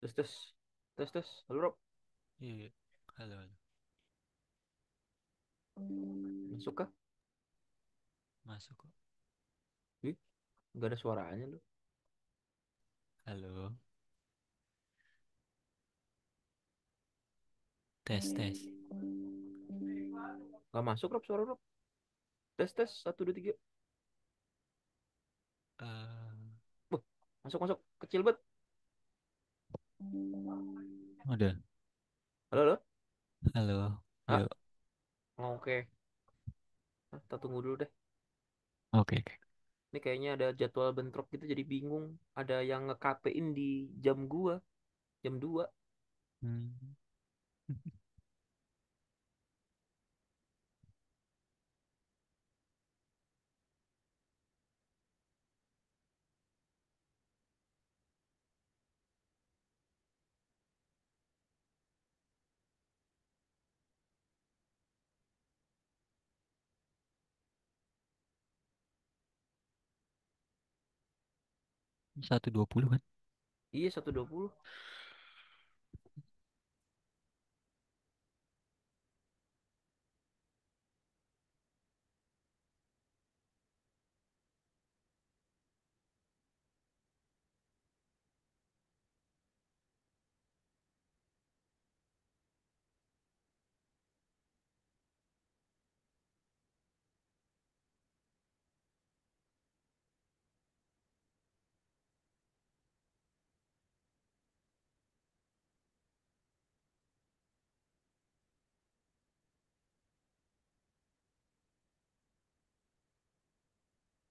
Tes tes tes tes. Halo Rob, Iya, iya. Halo, halo. masuk kah? Masuk kok. Ih, nggak ada suaranya lu. Halo. Tes, tes. Nggak masuk Rob, suara Rob. Tes tes satu dua tiga. Eh, Buh, masuk masuk kecil banget. udah. Halo halo. Halo. Ah, Yuk. oke. Kita tunggu dulu deh. Oke, oke. Ini kayaknya ada jadwal bentrok gitu jadi bingung. Ada yang ngekapein di jam gua, jam 2. Hmm. 1:20 kan? Iya 1:20.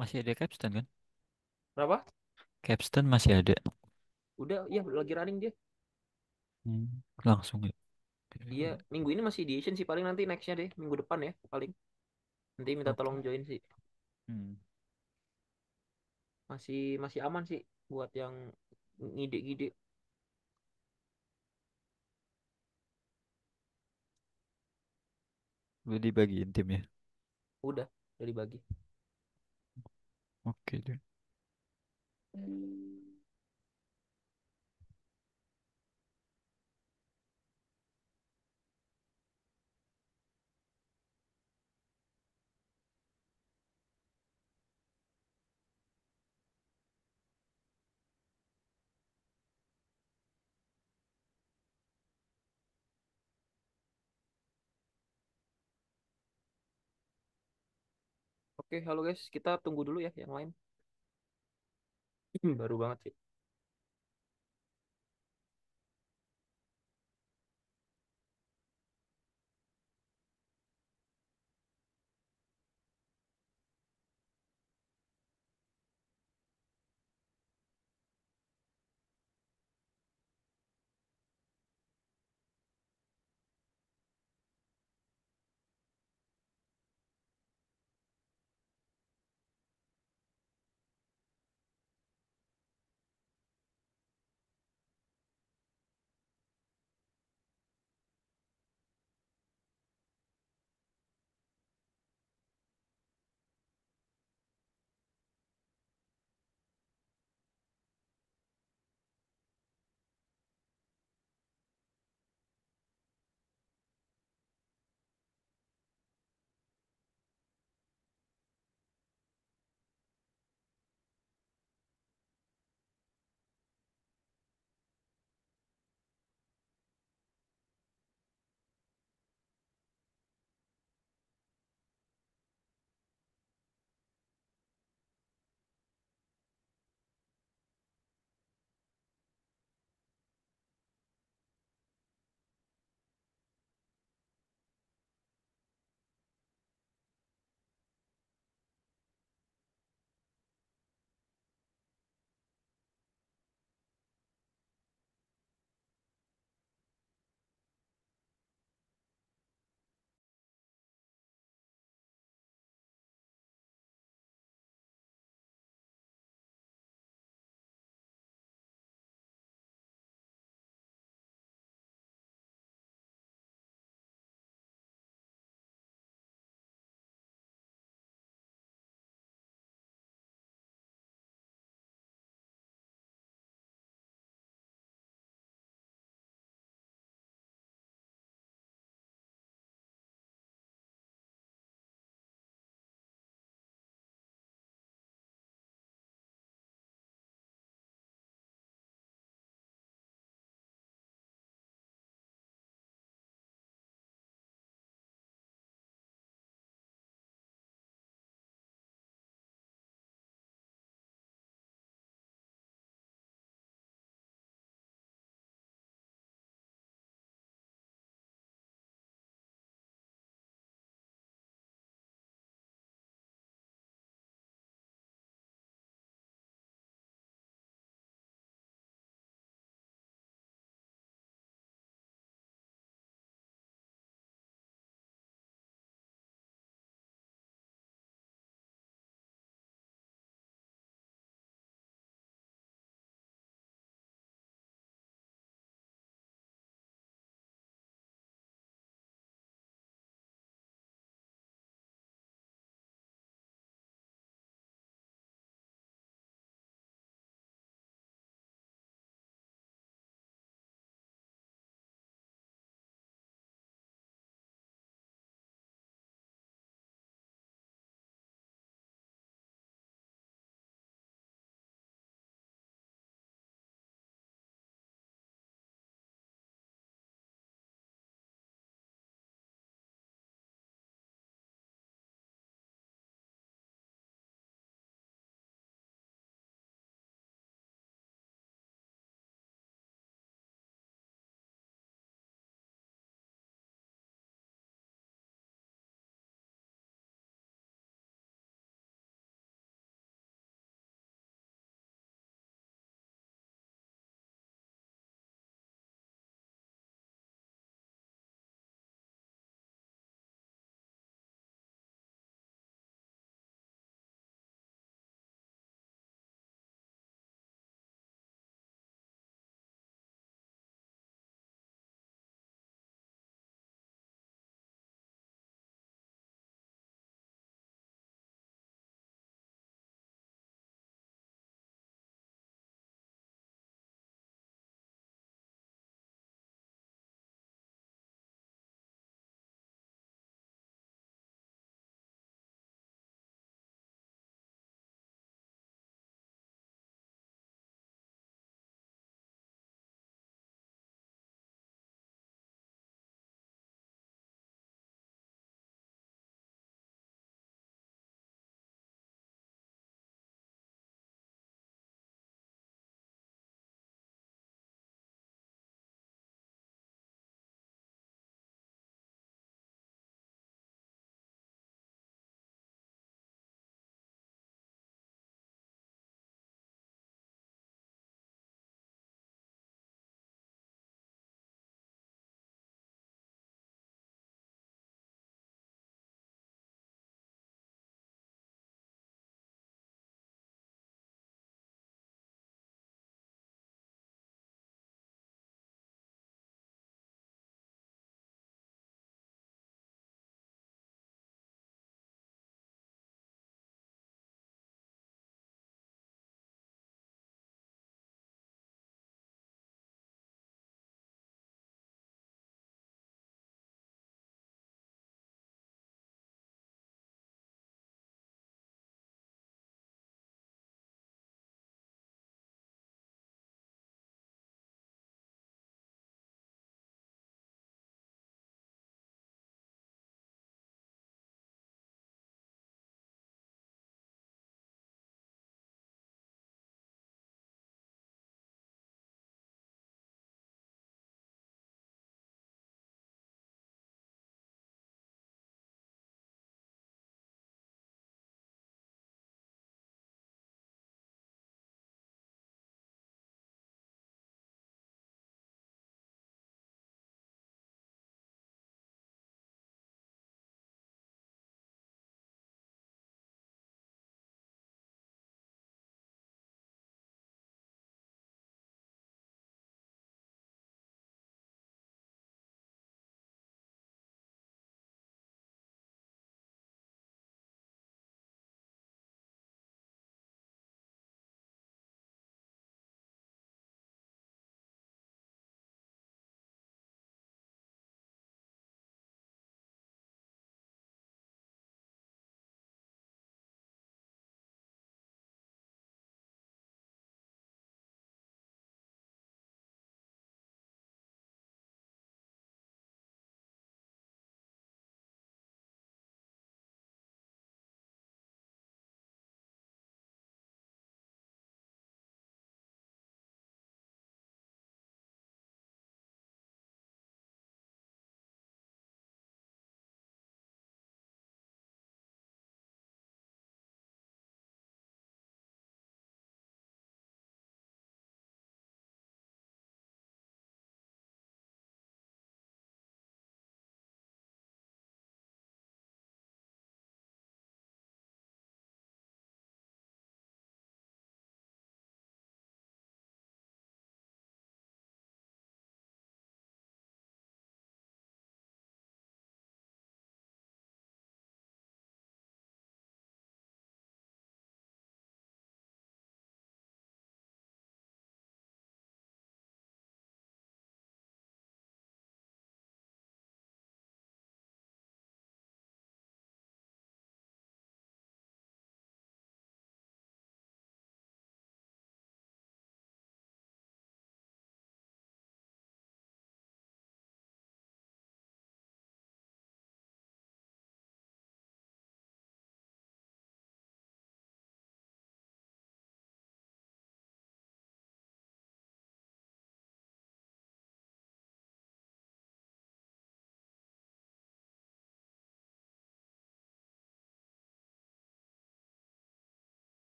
Masih ada capstone kan? Berapa? Capstone masih ada. Udah, iya lagi running dia. Hmm. Langsung ya. Iya, minggu ini masih di Asian sih, paling nanti nextnya deh, minggu depan ya paling. Nanti minta Oke. tolong join sih. Hmm. Masih masih aman sih buat yang ngide-ngide. Udah dibagiin tim ya. Udah dibagi. Oke deh. Oke, halo guys, kita tunggu dulu ya yang lain. Baru banget sih.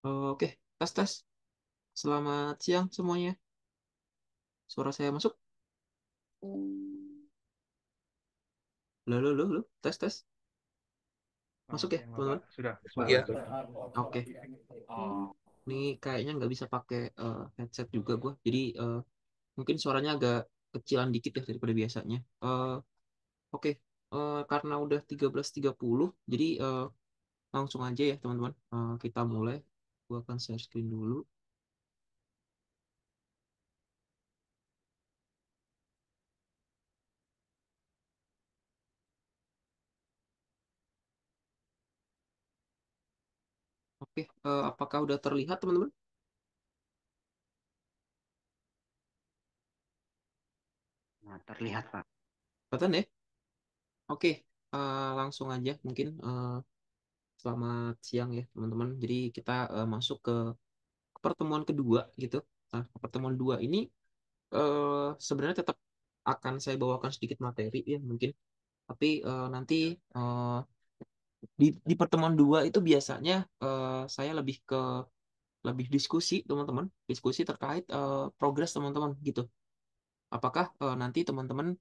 Oke, tes tes. Selamat siang semuanya. Suara saya masuk? Lo, tes tes. Masuk ya, teman-teman? Iya. Oke. Ini kayaknya nggak bisa pakai headset juga gue. Jadi mungkin suaranya agak kecilan dikit ya daripada biasanya. Oke. Karena udah 13.30, jadi langsung aja ya teman-teman. Kita mulai. Gue akan share screen dulu. Oke. Apakah udah terlihat teman-teman? Nah, terlihat, Pak. Kelihatan ya? Oke. Langsung aja mungkin. Selamat siang ya teman-teman. Jadi kita masuk ke pertemuan kedua gitu. Nah, pertemuan dua ini sebenarnya tetap akan saya bawakan sedikit materi ya mungkin. Tapi nanti eh, di pertemuan dua itu biasanya saya lebih diskusi teman-teman, diskusi terkait progres teman-teman gitu. Apakah nanti teman-teman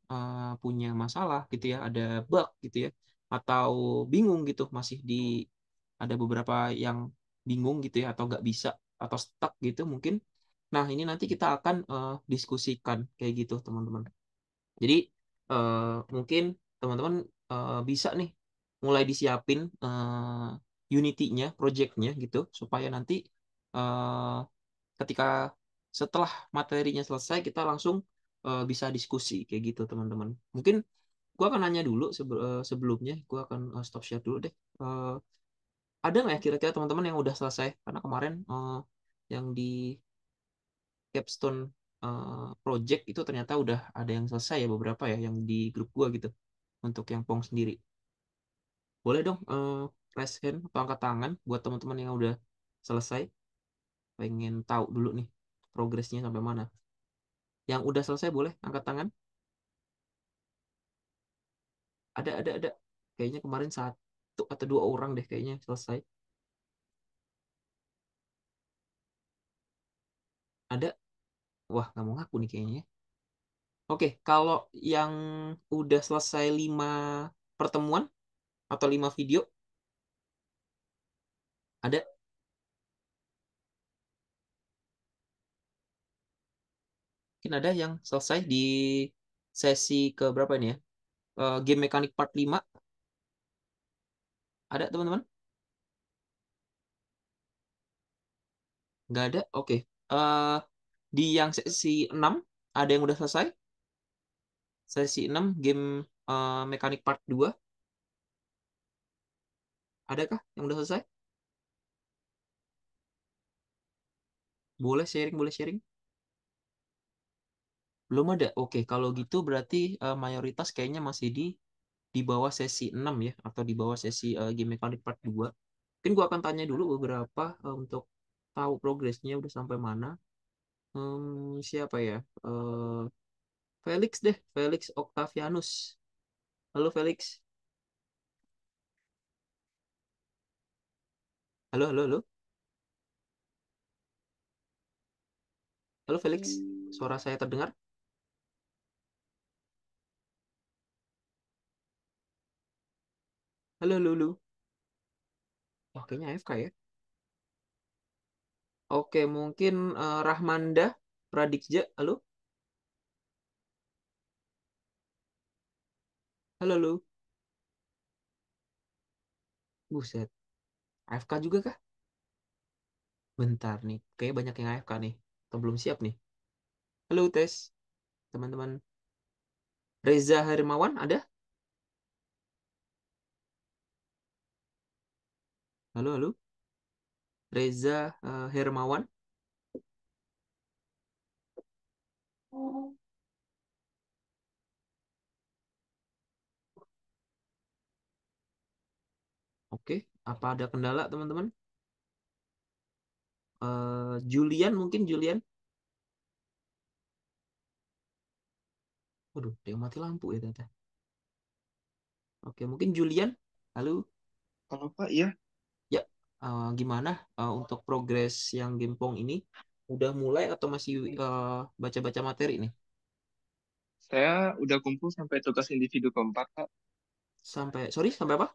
punya masalah gitu ya, ada bug gitu ya, atau bingung gitu, masih di ada beberapa yang bingung gitu ya, atau nggak bisa, atau stuck gitu mungkin. Nah, ini nanti kita akan diskusikan kayak gitu teman-teman. Jadi mungkin teman-teman bisa nih mulai disiapin Unity-nya, project-nya gitu, supaya nanti eh, ketika setelah materinya selesai kita langsung bisa diskusi kayak gitu teman-teman. Mungkin gua akan nanya dulu sebelumnya, gua akan stop share dulu deh. Eh, ada nggak ya kira-kira teman-teman yang udah selesai? Karena kemarin yang di Capstone project itu ternyata udah ada yang selesai ya beberapa ya yang di grup gua gitu. Untuk yang Pong sendiri. Boleh dong raise hand atau angkat tangan buat teman-teman yang udah selesai. Pengen tahu dulu nih progresnya sampai mana. Yang udah selesai boleh angkat tangan. Ada. Kayaknya kemarin satu atau dua orang deh kayaknya selesai. Ada. Wah, nggak mau ngaku nih kayaknya. Oke, kalau yang udah selesai 5 pertemuan atau 5 video, ada. Mungkin ada yang selesai di sesi ke berapa ini ya? Game mekanik part 5. Ada teman-teman? Nggak ada? Oke. Eh, di yang sesi 6 ada yang udah selesai? Sesi 6 game mekanik part 2. Adakah yang udah selesai? Boleh sharing, boleh sharing. Belum ada. Oke, kalau gitu berarti mayoritas kayaknya masih di bawah sesi 6 ya, atau di bawah sesi game mechanic part 2. Mungkin gua akan tanya dulu beberapa untuk tahu progresnya udah sampai mana. Siapa ya? Eh, Felix deh, Felix Octavianus. Halo Felix. Halo, halo, halo. Halo Felix. Suara saya terdengar? Halo, halo, halo. Wah, kayaknya AFK ya. Oke, mungkin Rahmanda Pradikja. Halo, halo, halo. Buset. AFK juga kah? Bentar nih, kayak banyak yang AFK nih. Atau belum siap nih. Halo, tes. Teman-teman. Reza Hermawan ada? Halo, halo. Reza Hermawan. Oke, apa ada kendala, teman-teman? Julian mungkin, Julian. Waduh, dia mati lampu ya, ternyata. Oke, mungkin Julian. Halo. Kalau Pak, ya, Ya, gimana untuk progres yang Gempong ini? Udah mulai atau masih baca-baca materi nih? Saya udah kumpul sampai tugas individu keempat, Pak. Sampai apa?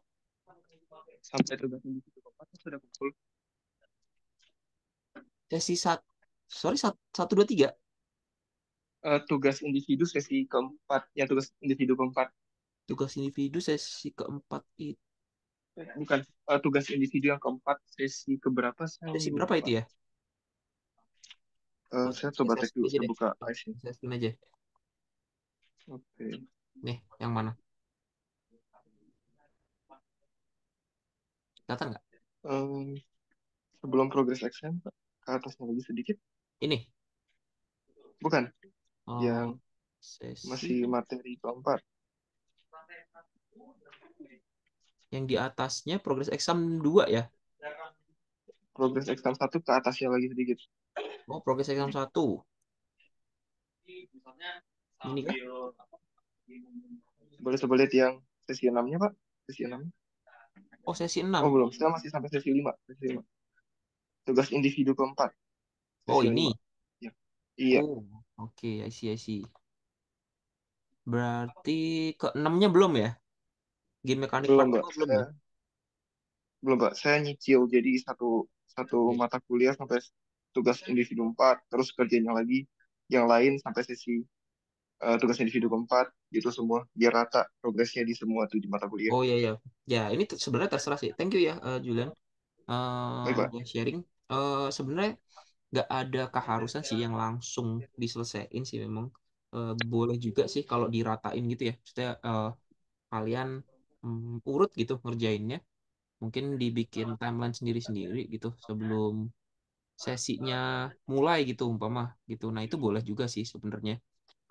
Sampai tugas individu keempat sudah kumpul. Sesi satu, sorry, satu, dua, tiga. Tugas individu sesi keempat, yang tugas individu keempat. Tugas individu sesi keempat itu. Bukan, tugas individu yang keempat, sesi keberapa saya Sesi berapa lupa. itu ya? Saya coba cek dulu, aja saya deh. buka live-nya. Assessment aja. Oke. Nih, yang mana? Kelihatan nggak? Sebelum progress action, Pak, ke atasnya lagi sedikit. Ini. Bukan, Oh, yang sesi masih materi keempat. yang di atasnya progress exam 2 ya? Progress exam 1 ke atasnya lagi sedikit. Oh, progress exam 1. Ini kah? Coba lihat yang sesi 6-nya, Pak. Sesi 6. Oh, sesi Oh, 6. belum. Saya masih sampai sesi 5. Sesi 5. Tugas individu keempat. Oh, Sesi ini. 5. Ya. Iya, Oh, oke, I see. Berarti ke 6-nya belum ya? Game mekanik belum, part Mbak. 2 belum ya? Belum, Mbak. Saya nyicil jadi satu satu Oke. mata kuliah sampai tugas individu 4, terus kerjanya lagi yang lain sampai sesi tugas individu keempat, gitu semua. Biar rata progresnya di semua 7 mata kuliah. Oh, iya, iya. Ya, ini sebenarnya terserah sih. Thank you ya, Julian. Baik, Pak. Udah sharing. Sebenarnya nggak ada keharusan sih yang langsung diselesaikan sih memang. Boleh juga sih kalau diratain gitu ya. Maksudnya kalian urut gitu ngerjainnya. Mungkin dibikin timeline sendiri-sendiri gitu sebelum sesinya mulai gitu umpama gitu. Nah, itu boleh juga sih sebenarnya.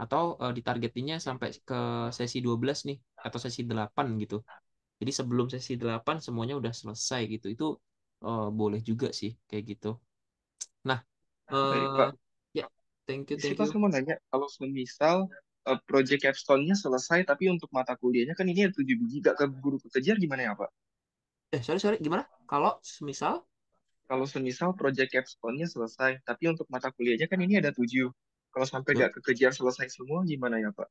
Atau ditargetinnya sampai ke sesi 12 nih atau sesi 8 gitu. Jadi sebelum sesi 8 semuanya udah selesai gitu. Itu boleh juga sih kayak gitu. Nah, Baik, eh Pak. ya, thank you, Di thank situ you. saya mau nanya, kalau semisal project capstone-nya selesai, tapi untuk mata kuliahnya kan ini ada 7 biji, gak keburu kekejar gimana ya, Pak? Sorry, gimana? Kalau semisal, Kalau semisal project capstone-nya selesai, tapi untuk mata kuliahnya kan ini ada 7. Kalau sampai betul. gak kekejar selesai semua, gimana ya, Pak?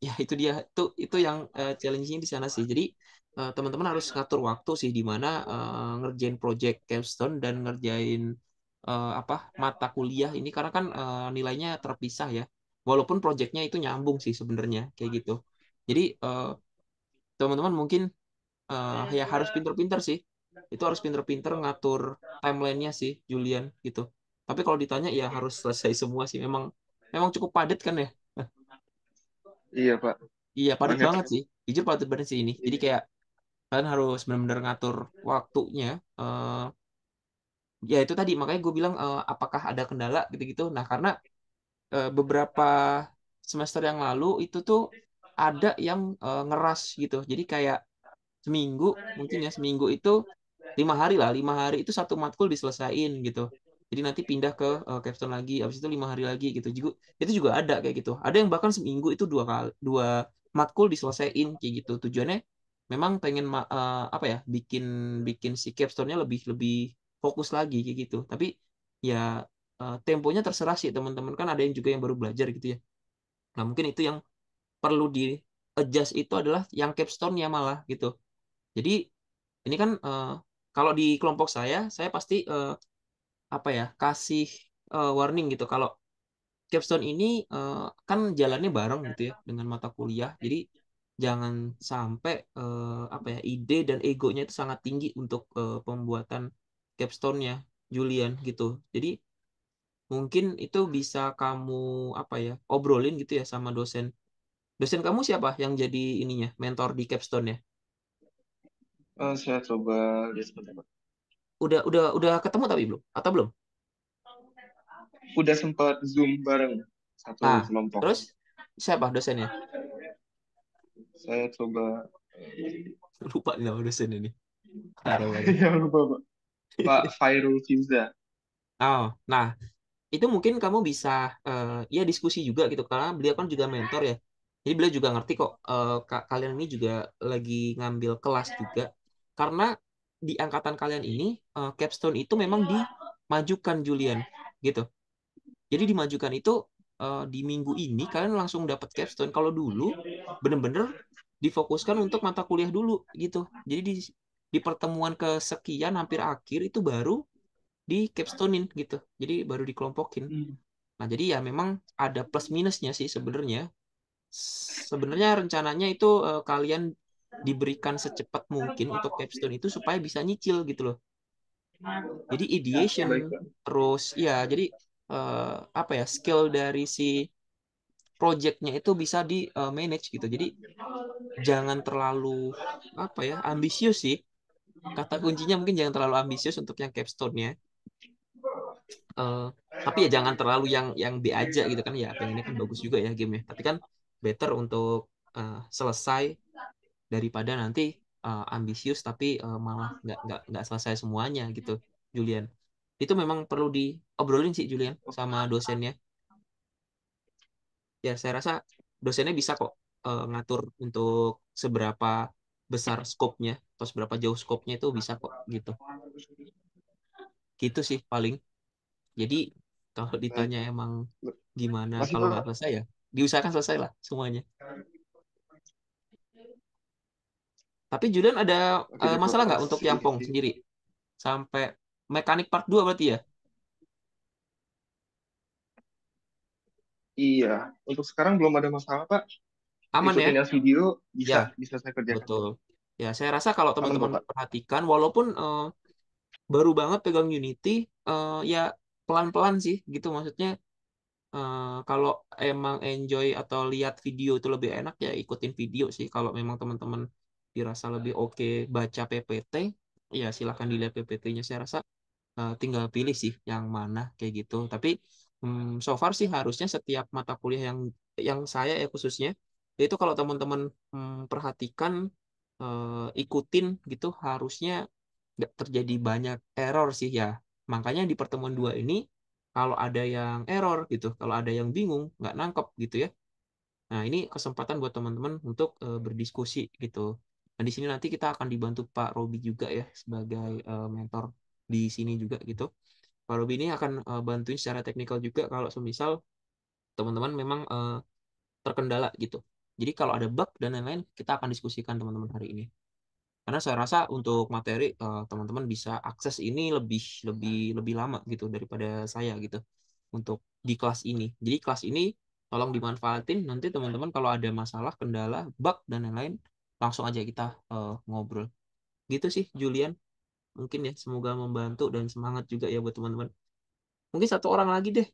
Ya itu dia, itu yang challenge-nya di sana sih. Jadi teman-teman harus ngatur waktu sih di mana ngerjain project capstone dan ngerjain apa mata kuliah ini karena kan nilainya terpisah ya. Walaupun projectnya itu nyambung sih sebenarnya kayak gitu. Jadi teman-teman mungkin ya harus pinter-pinter sih. Itu harus pinter-pinter ngatur timelinenya sih, Julian gitu. Tapi kalau ditanya ya harus selesai semua sih. Memang memang cukup padat kan ya. Iya, Pak. Iya padat Banget. banget sih. Jujur padat banget sih ini. Jadi Iya. kayak kalian harus benar-benar ngatur waktunya. eh Ya itu tadi makanya gue bilang apakah ada kendala gitu-gitu. Nah karena beberapa semester yang lalu itu tuh ada yang ngeras gitu. Jadi kayak seminggu mungkin ya seminggu itu 5 hari lah 5 hari itu satu matkul diselesain gitu. Jadi nanti pindah ke capstone lagi habis itu 5 hari lagi gitu juga itu juga ada kayak gitu ada yang bahkan seminggu itu dua matkul diselesain kayak gitu tujuannya memang pengen apa ya bikin bikin si capstone-nya lebih lebih fokus lagi kayak gitu tapi ya temponya terserah sih teman-teman kan ada yang juga yang baru belajar gitu ya nah mungkin itu yang perlu di adjust itu adalah yang capstone-nya malah gitu jadi ini kan kalau di kelompok saya pasti apa ya kasih warning gitu. Kalau capstone ini kan jalannya bareng gitu ya dengan mata kuliah. Jadi jangan sampai apa ya ide dan egonya itu sangat tinggi untuk pembuatan capstone-nya Julian gitu. Jadi mungkin itu bisa kamu apa ya obrolin gitu ya sama dosen. Dosen kamu siapa yang jadi ininya mentor di capstone ya? Saya coba lihat sebentar, Pak. Udah ketemu tapi belum? Atau belum? Udah sempat Zoom bareng Ah, satu kelompok. terus siapa dosennya? Saya coba Lupa nih nama dosennya nih. Parah. yang lupa, Pak. Pak Fairul Fizza. Oh, nah itu mungkin kamu bisa ya diskusi juga gitu karena beliau kan juga mentor ya. Jadi beliau juga ngerti kok kalian ini juga lagi ngambil kelas juga. Karena di angkatan kalian ini capstone itu memang dimajukan Julian gitu. Jadi dimajukan itu di minggu ini kalian langsung dapat capstone. Kalau dulu bener-bener difokuskan untuk mata kuliah dulu gitu. Jadi di pertemuan kesekian hampir akhir itu baru di capstonein gitu. Jadi baru dikelompokin. Nah, jadi ya memang ada plus minusnya sih sebenarnya. Sebenarnya rencananya itu kalian diberikan secepat mungkin untuk capstone itu supaya bisa nyicil gitu loh. Jadi ideation Baik, Pak. terus ya jadi apa ya skill dari si projectnya itu bisa di manage gitu. Jadi jangan terlalu apa ya ambisius sih. Kata kuncinya mungkin jangan terlalu ambisius untuk yang capstone-nya. Eh, tapi ya jangan terlalu yang B aja gitu kan ya pengennya kan bagus juga ya game ya tapi kan better untuk selesai daripada nanti ambisius tapi malah nggak selesai semuanya gitu Julian itu memang perlu diobrolin sih Julian sama dosennya ya saya rasa dosennya bisa kok ngatur untuk seberapa besar skopnya atau seberapa jauh skopnya itu bisa kok gitu sih paling. Jadi kalau Baik. ditanya emang gimana Masih, kalau nggak Pak. selesai ya, diusahakan selesai lah semuanya. Tapi Julian ada Masih ada masalah nggak untuk kooperasi yang di Pong sini. sendiri? Sampai mekanik part 2 berarti ya? Iya, untuk sekarang belum ada masalah, Pak. Aman ya? Ikutin yang video bisa Ya, bisa saya kerjakan. betul. Ya, saya rasa kalau Aman kok, teman-teman Pak. perhatikan, walaupun baru banget pegang Unity, ya pelan-pelan sih gitu. Maksudnya kalau emang enjoy atau lihat video itu lebih enak ya ikutin video sih. Kalau memang teman-teman dirasa lebih oke baca PPT, ya silahkan dilihat PPT-nya. Saya rasa tinggal pilih sih yang mana kayak gitu. Tapi so far sih harusnya setiap mata kuliah yang saya ya khususnya itu kalau teman-teman perhatikan ikutin gitu harusnya nggak terjadi banyak error sih ya. Makanya di pertemuan dua ini kalau ada yang error gitu, kalau ada yang bingung, nggak nangkep gitu ya. Nah, ini kesempatan buat teman-teman untuk berdiskusi gitu. Nah, di sini nanti kita akan dibantu Pak Robi juga ya sebagai mentor di sini juga gitu. Pak Robi ini akan bantuin secara teknikal juga kalau semisal teman-teman memang terkendala gitu. Jadi kalau ada bug dan lain-lain, kita akan diskusikan teman-teman hari ini. Karena saya rasa untuk materi teman-teman bisa akses ini lebih lebih lebih lama gitu daripada saya gitu untuk di kelas ini. Jadi kelas ini tolong dimanfaatin nanti teman-teman kalau ada masalah, kendala, bug dan lain-lain langsung aja kita ngobrol. Gitu sih Julian. Mungkin ya semoga membantu dan semangat juga ya buat teman-teman. Mungkin satu orang lagi deh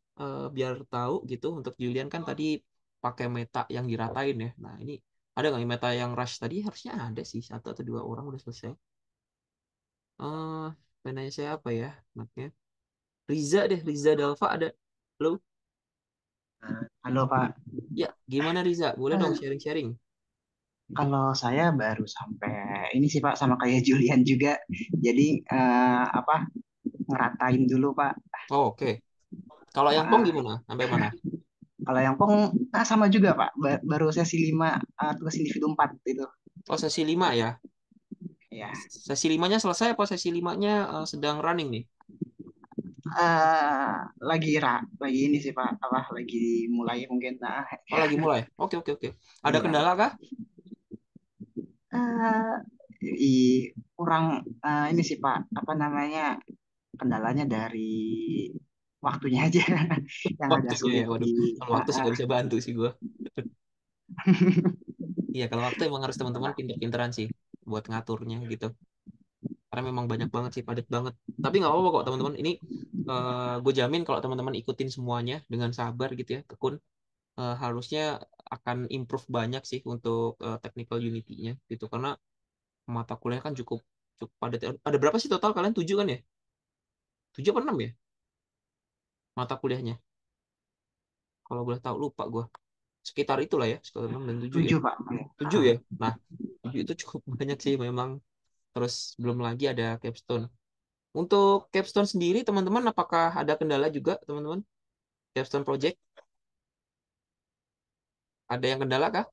biar tahu gitu untuk Julian kan tadi pakai meta yang diratain ya. Nah, ini ada nggak meta yang rush tadi? Harusnya ada sih satu atau dua orang udah selesai. eh penanya saya apa ya maknya Riza deh Riza Dalfa ada lo Halo Pak. ya gimana Riza boleh dong Eh, sharing-sharing. Kalau saya baru sampai ini sih Pak sama kayak Julian juga. Jadi apa ngeratain dulu Pak. Oh, oke. Kalau yang Pong Ah, gimana sampai mana? kalau yang Pong sama juga Pak. Baru sesi 5 tugas individu 4 itu. Oh sesi 5 ya Ya. sesi limanya selesai apa sesi limanya sedang running nih. eh lagi ini sih Pak. Apa lagi mulai mungkin. Nah, Oh ya. lagi mulai oke oke oke ada Iya. kendala kah. eh kurang ini sih Pak. Apa namanya? Kendalanya dari waktunya aja yang agak Waktunya ya sulit waduh di kalau waktu sih gak bisa bantu sih gue. Iya kalau waktu emang harus teman-teman pinter-pinteran sih buat ngaturnya gitu karena memang banyak banget sih padat banget tapi nggak apa-apa kok teman-teman ini gue jamin kalau teman-teman ikutin semuanya dengan sabar gitu ya tekun harusnya akan improve banyak sih untuk technical unity-nya gitu karena mata kuliah kan cukup cukup padat. Ada berapa sih total kalian 7 kan ya? 7 apa 6 ya mata kuliahnya? Kalau boleh tahu lupa gue. Sekitar itulah ya, sekitar 6 dan 7 ya. 7 Pak. 7 ya. Nah, 7 itu cukup banyak sih memang. Terus belum lagi ada capstone. Untuk capstone sendiri teman-teman apakah ada kendala juga teman-teman? Capstone project ada yang kendala kah?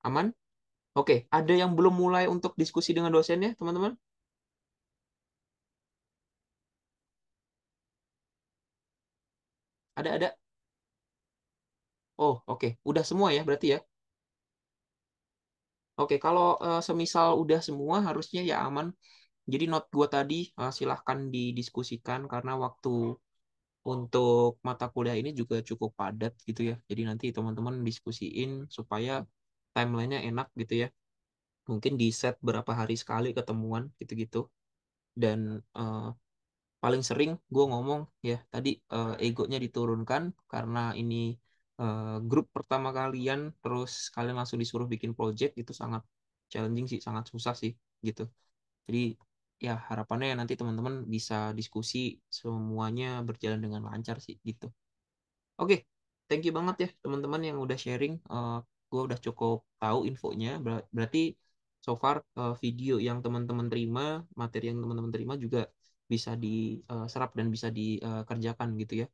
Aman? Oke, ada yang belum mulai untuk diskusi dengan dosennya, teman-teman? Ada? Oh, oke. Udah semua ya berarti ya? Oke, kalau semisal udah semua harusnya ya aman. Jadi note gue tadi silahkan didiskusikan karena waktu untuk mata kuliah ini juga cukup padat gitu ya. Jadi nanti teman-teman diskusiin supaya timelinenya enak gitu ya. Mungkin di set berapa hari sekali ketemuan gitu-gitu. Dan paling sering gue ngomong ya tadi egonya diturunkan karena ini grup pertama kalian terus kalian langsung disuruh bikin project itu sangat challenging sih, sangat susah sih gitu. Jadi ya harapannya nanti teman-teman bisa diskusi semuanya berjalan dengan lancar sih gitu. Oke, thank you banget ya teman-teman yang udah sharing. Gue udah cukup tahu infonya. Berarti so far video yang teman-teman terima, materi yang teman-teman terima juga bisa diserap dan bisa dikerjakan gitu ya.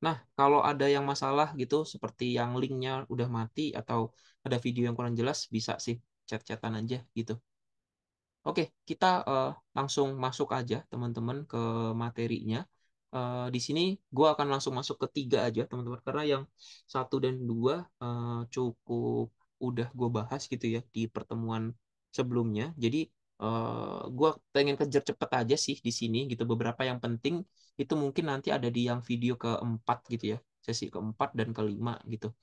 Nah, kalau ada yang masalah gitu, seperti yang linknya udah mati atau ada video yang kurang jelas, bisa sih chat-chatan aja gitu. Oke, kita langsung masuk aja teman-teman ke materinya. Di sini gue akan langsung masuk ke 3 aja teman-teman karena yang 1 dan 2 cukup udah gue bahas gitu ya di pertemuan sebelumnya. Jadi gue pengen kejar cepet aja sih di sini gitu. Beberapa yang penting itu mungkin nanti ada di yang video keempat gitu ya, sesi keempat dan kelima gitu.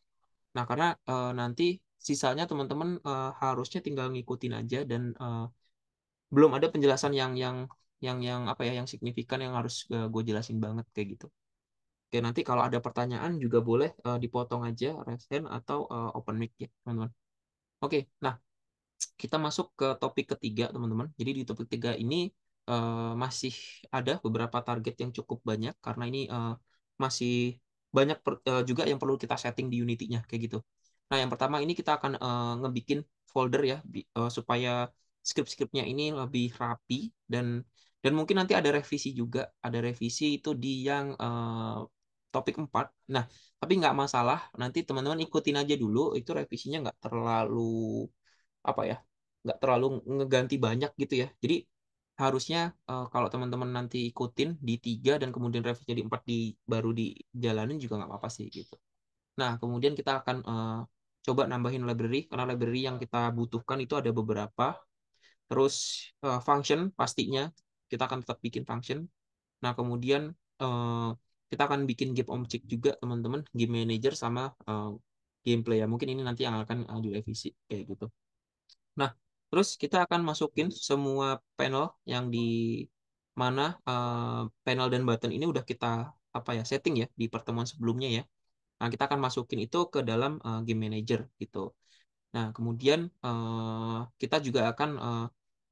Nah karena nanti sisanya teman-teman harusnya tinggal ngikutin aja dan belum ada penjelasan yang apa ya yang signifikan yang harus gue jelasin banget kayak gitu. Oke, nanti kalau ada pertanyaan juga boleh dipotong aja raise hand atau open mic ya, teman-teman. Oke, nah kita masuk ke topik ketiga, teman-teman. Jadi di topik ketiga ini masih ada beberapa target yang cukup banyak karena ini masih banyak juga yang perlu kita setting di Unity-nya kayak gitu. Nah, yang pertama ini kita akan ngebikin folder ya supaya script-scriptnya ini lebih rapi dan mungkin nanti ada revisi juga. Ada revisi itu di yang topik 4. Nah, tapi nggak masalah. Nanti teman-teman ikutin aja dulu. Itu revisinya nggak terlalu apa ya nggak terlalu ngeganti banyak gitu ya. Jadi harusnya kalau teman-teman nanti ikutin di 3 dan kemudian revisi jadi 4 baru dijalanin juga nggak apa-apa sih gitu. Nah, kemudian kita akan coba nambahin library karena library yang kita butuhkan itu ada beberapa. Terus function pastinya kita akan tetap bikin function. Nah, kemudian eh, kita akan bikin game object juga teman-teman, game manager sama gameplay ya. Mungkin ini nanti yang akan direvisi kayak gitu. Nah, terus kita akan masukin semua panel yang di mana panel dan button ini udah kita apa ya setting ya di pertemuan sebelumnya ya. Nah, kita akan masukin itu ke dalam game manager gitu. Nah, kemudian kita juga akan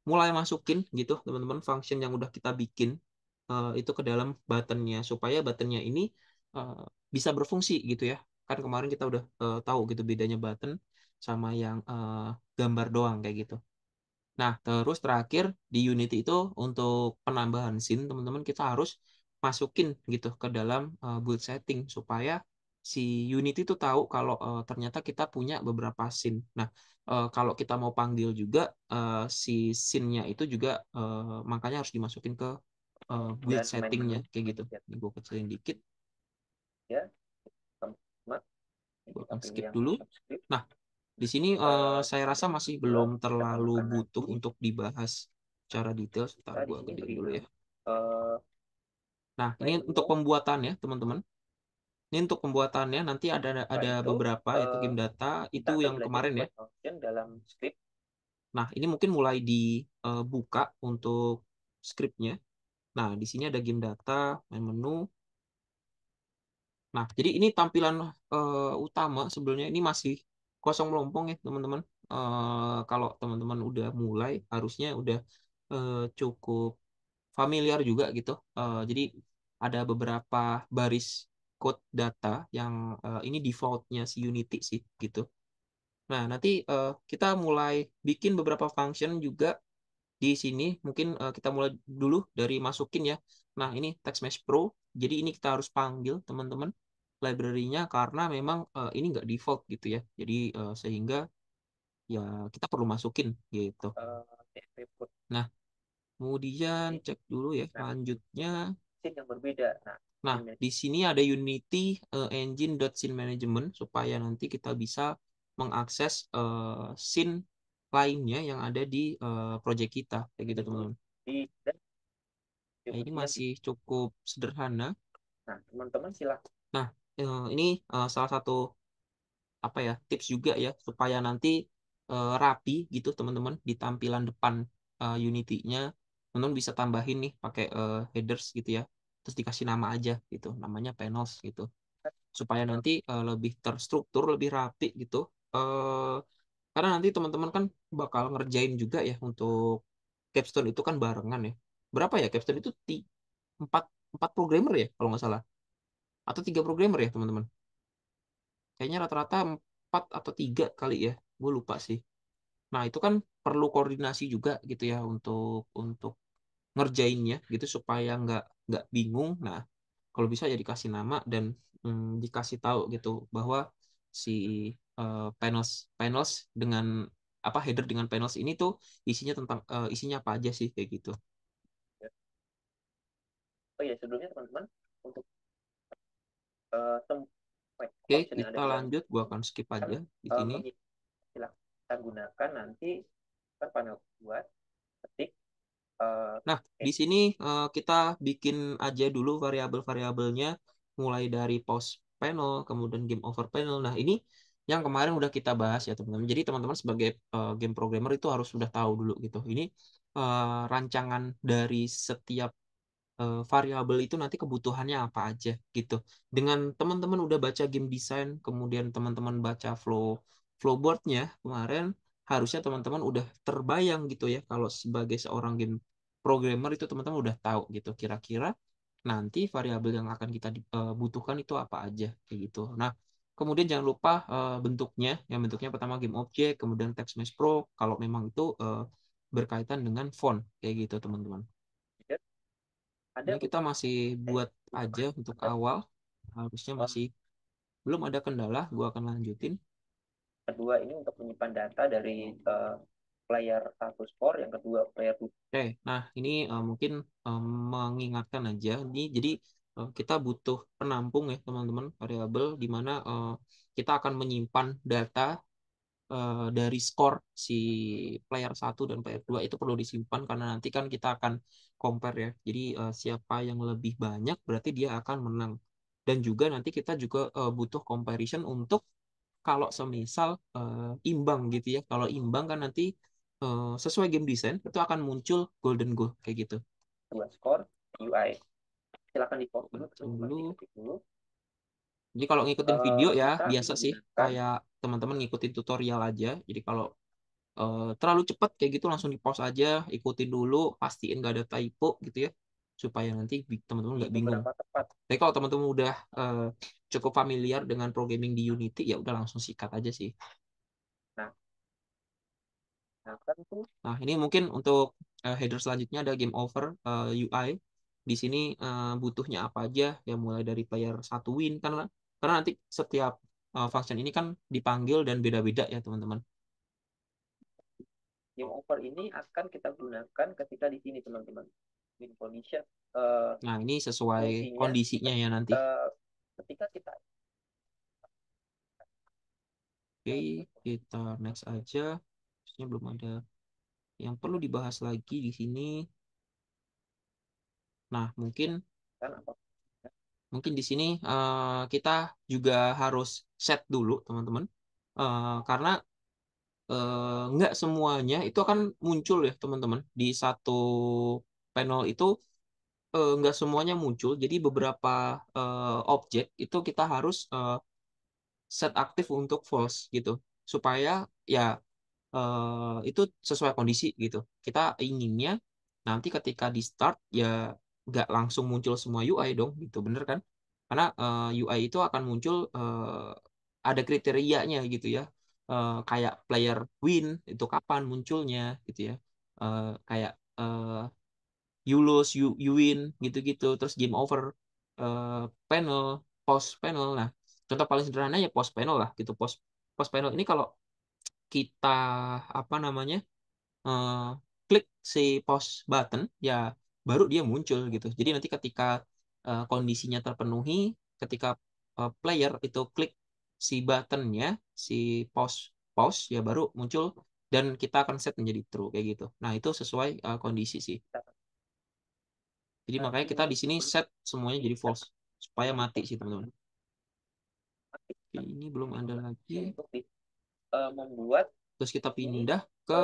mulai masukin gitu teman-teman function yang udah kita bikin itu ke dalam buttonnya supaya buttonnya ini eh, bisa berfungsi gitu ya. Kan kemarin kita udah tahu gitu bedanya button sama yang gambar doang kayak gitu. Nah, terus terakhir di Unity itu untuk penambahan scene, teman-teman kita harus masukin gitu ke dalam build setting supaya si Unity itu tahu kalau ternyata kita punya beberapa scene. Nah, kalau kita mau panggil juga si scene-nya itu juga makanya harus dimasukin ke build settingnya kayak gitu. Ini gue kecilin dikit, gue akan skip dulu. Nah, di sini saya rasa masih belum terlalu butuh untuk dibahas secara detail. Sebentar gue gedein dulu ya. Nah, ini untuk pembuatannya, teman-teman. Ini untuk pembuatannya nanti ada beberapa yaitu game data itu yang kemarin ya. Nah, ini mungkin mulai dibuka untuk scriptnya. Nah, di sini ada game data, main menu. Nah, jadi ini tampilan utama sebenarnya ini masih kosong melompong ya, teman-teman. Kalau teman-teman udah mulai, harusnya udah cukup familiar juga gitu. Jadi ada beberapa baris code data yang ini defaultnya si Unity sih gitu. Nah, nanti kita mulai bikin beberapa function juga di sini. Mungkin kita mulai dulu dari masukin ya. Nah, ini Text Mesh Pro. Jadi ini kita harus panggil teman-teman library-nya karena memang ini nggak default gitu ya. Jadi sehingga ya kita perlu masukin gitu. Nah, kemudian cek dulu ya selanjutnya. yang berbeda. Nah, di sini ada Unity Engine.Scene Management supaya nanti kita bisa mengakses scene lainnya yang ada di project kita kayak gitu teman-teman. Ini masih cukup sederhana. Nah, teman-teman silakan. Nah, ini salah satu apa ya tips juga ya supaya nanti rapi gitu teman-teman di tampilan depan Unity-nya. Teman-teman bisa tambahin nih pakai headers gitu ya. Terus dikasih nama aja gitu, namanya panels gitu. Supaya nanti lebih terstruktur, lebih rapi gitu. Eh, karena nanti teman-teman kan bakal ngerjain juga ya untuk capstone itu kan barengan ya. Berapa ya capstone itu empat empat programmer ya kalau nggak salah, atau tiga programmer ya teman-teman. Kayaknya rata-rata empat atau tiga kali ya, gue lupa sih. Nah itu kan perlu koordinasi juga gitu ya untuk ngerjainnya gitu supaya nggak bingung. Nah kalau bisa ya dikasih nama dan dikasih tahu gitu bahwa si panels panels dengan apa header dengan panels ini tuh isinya tentang isinya apa aja sih kayak gitu. Oh ya, sebelumnya teman-teman untuk Oke, kita lanjut. Gua akan skip aja di sini. Silakan kita gunakan nanti kan panel buat ketik. Nah, di sini kita bikin aja dulu variabel-variabelnya mulai dari post panel, kemudian game over panel. Nah, ini yang kemarin udah kita bahas ya, teman-teman. Jadi, teman-teman sebagai game programmer itu harus sudah tahu dulu gitu. Ini rancangan dari setiap variabel itu nanti kebutuhannya apa aja gitu. Dengan teman-teman udah baca game design, kemudian teman-teman baca flowboardnya kemarin, harusnya teman-teman udah terbayang gitu ya kalau sebagai seorang game programmer itu teman-teman udah tahu gitu kira-kira nanti variabel yang akan kita butuhkan itu apa aja kayak gitu. Nah, kemudian jangan lupa bentuknya. Yang bentuknya pertama game object, kemudian text mesh pro kalau memang itu berkaitan dengan font kayak gitu teman-teman. Ini kita masih buat aja untuk awal. Harusnya masih belum ada kendala. Gua akan lanjutin. Kedua ini untuk menyimpan data dari player 1 score, yang kedua player 2. Oke, nah ini mungkin mengingatkan aja. Ini jadi kita butuh penampung ya teman-teman variabel di mana kita akan menyimpan data dari skor si player 1 dan player 2 itu perlu disimpan karena nanti kan kita akan compare ya. Jadi siapa yang lebih banyak berarti dia akan menang. Dan juga nanti kita juga butuh comparison untuk kalau semisal imbang gitu ya. Kalau imbang kan nanti sesuai game design itu akan muncul golden goal kayak gitu. Dua skor UI. Silakan di pause dulu. Jadi kalau ngikutin video ya biasa sih kan kayak teman-teman ngikutin tutorial aja. Jadi kalau terlalu cepat kayak gitu langsung di pause aja, ikutin dulu, pastiin nggak ada typo gitu ya, supaya nanti teman-teman nggak bingung. Tapi kalau teman-teman udah cukup familiar dengan programming di Unity ya udah langsung sikat aja sih. Nah ini mungkin untuk header selanjutnya ada game over UI. Di sini butuhnya apa aja ya mulai dari player 1 win karena nanti setiap function ini kan dipanggil dan beda-beda ya teman-teman. Game over ini akan kita gunakan ketika di sini teman-teman. Win condition. Nah ini sesuai kondisinya ya nanti. Ketika kita Oke, kita next aja. Sebenarnya belum ada yang perlu dibahas lagi di sini. Nah, mungkin di sini kita juga harus set dulu, teman-teman. Karena nggak semuanya itu akan muncul ya, teman-teman. Di satu panel itu nggak semuanya muncul. Jadi beberapa objek itu kita harus set aktif untuk false gitu. Supaya ya itu sesuai kondisi gitu. Kita inginnya nanti ketika di start ya nggak langsung muncul semua UI dong gitu, bener kan? Karena UI itu akan muncul ada kriterianya gitu ya. Kayak player win itu kapan munculnya gitu ya. Kayak you lose, you win gitu-gitu. Terus game over, panel, post panel. Nah, contoh paling sederhana ya post panel lah gitu. Post panel ini kalau kita apa namanya klik si pause button ya baru dia muncul gitu. Jadi nanti ketika kondisinya terpenuhi, ketika player itu klik si buttonnya, si pause pause ya baru muncul dan kita akan set menjadi true kayak gitu. Nah itu sesuai kondisi sih. Jadi makanya kita di sini set semuanya jadi false supaya mati sih teman-teman. Ini belum ada lagi. untuk membuat Terus kita pindah ke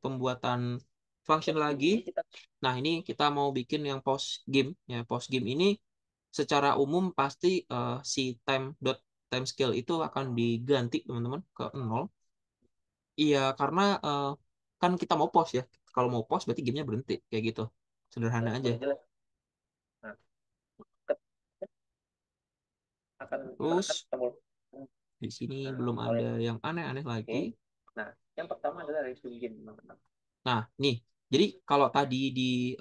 pembuatan function lagi. kita Nah, ini kita mau bikin yang post game. Ya, post game ini secara umum pasti si time scale itu akan diganti, teman-teman, ke 0. Iya, karena kan kita mau pause ya. Kalau mau pause berarti gamenya berhenti. Kayak gitu. Sederhana aja. jelas. Nah, akan Terus, tombol di sini belum ada yang aneh-aneh lagi. Nah, yang pertama adalah resume game, teman-teman. Nah, nih. Jadi, kalau tadi di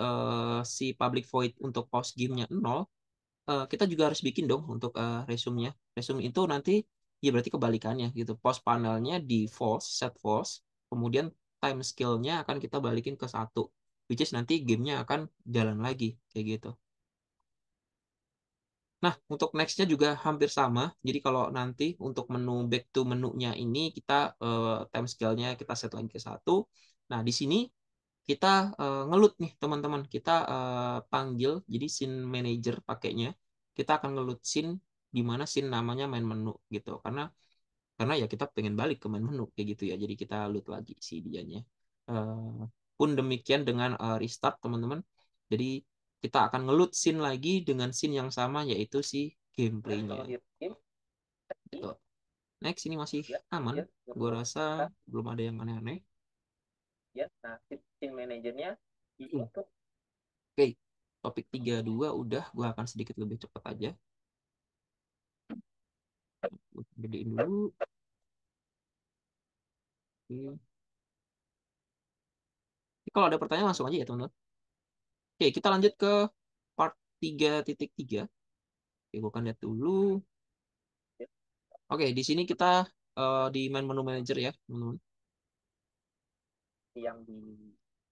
si public void untuk post game-nya 0, kita juga harus bikin dong untuk resume-nya. Resume itu nanti ya berarti kebalikannya gitu. Post panelnya di false, set false, kemudian time skill-nya akan kita balikin ke 1, which is nanti gamenya akan jalan lagi kayak gitu. Nah, untuk next-nya juga hampir sama. Jadi kalau nanti untuk menu back to menu-nya ini kita time scale-nya kita set lagi ke 1. Nah, di sini kita ngelut nih teman-teman. Kita panggil jadi scene manager pakainya. Kita akan ngelut scene di mana scene namanya main menu gitu. Karena ya kita pengen balik ke main menu kayak gitu ya. Jadi kita loot lagi si dianya. Pun demikian dengan restart teman-teman. Jadi kita akan ngelut scene lagi dengan scene yang sama yaitu si gameplaynya. Gitu. Next ini masih aman. Gue rasa belum ada yang aneh-aneh. Ya, nah scene manajernya untuk Oke, topik 32 udah, gue akan sedikit lebih cepat aja. Gedein dulu. Oke. Kalau ada pertanyaan langsung aja ya teman-teman. Oke, kita lanjut ke part 3.3. Oke, gue akan lihat dulu. Oke, di sini kita di main menu manager ya, teman-teman. yang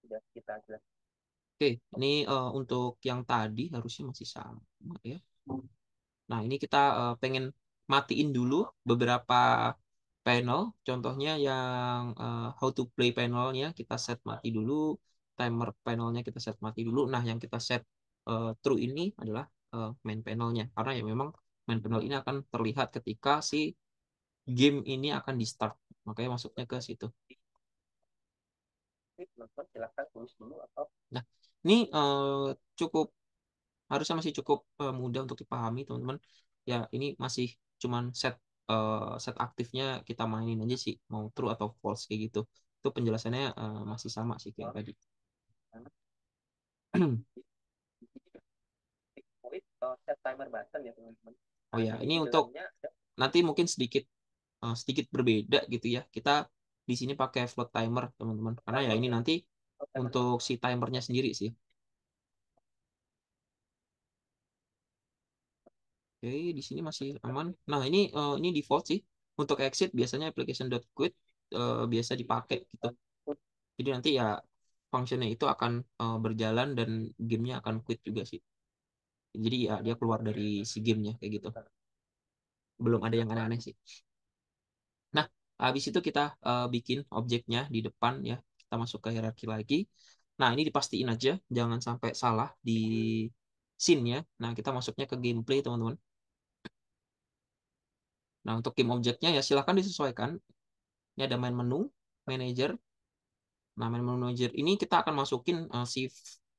sudah kita jelas. Oke, ini untuk yang tadi harusnya masih sama ya. Nah, ini kita pengen matiin dulu beberapa panel. Contohnya yang how to play panelnya kita set mati dulu. Timer panelnya kita set mati dulu. Nah, yang kita set true ini adalah main panelnya. Karena ya memang main panel ini akan terlihat ketika si game ini akan di start. Makanya masuknya ke situ. Teman-teman silakan tulis dulu atau Nah, ini cukup harusnya masih cukup mudah untuk dipahami teman-teman. Ya, ini masih cuman set aktifnya kita mainin aja sih, mau true atau false kayak gitu. Itu penjelasannya masih sama sih kayak tadi. set timer button ya teman-teman. Oh ya, Nah, ini di untuk dalamnya nanti mungkin sedikit berbeda gitu ya. Kita di sini pakai float timer teman-teman, karena ya ini nanti untuk si timernya sendiri sih. Oke, di sini masih aman. Nah, ini default sih. Untuk exit biasanya application.quit biasa dipakai gitu. Jadi nanti ya functionnya itu akan berjalan dan gamenya akan quit juga sih. Jadi ya dia keluar dari si gamenya kayak gitu. Belum ada yang aneh-aneh sih. Nah, habis itu kita bikin objeknya di depan ya. Kita masuk ke hierarki lagi. Nah, ini dipastiin aja jangan sampai salah di scene-nya. Nah, kita masuknya ke gameplay teman-teman. Nah, untuk game objeknya ya silahkan disesuaikan. Ini ada main menu, manager. Nah, main menu manager ini kita akan masukin si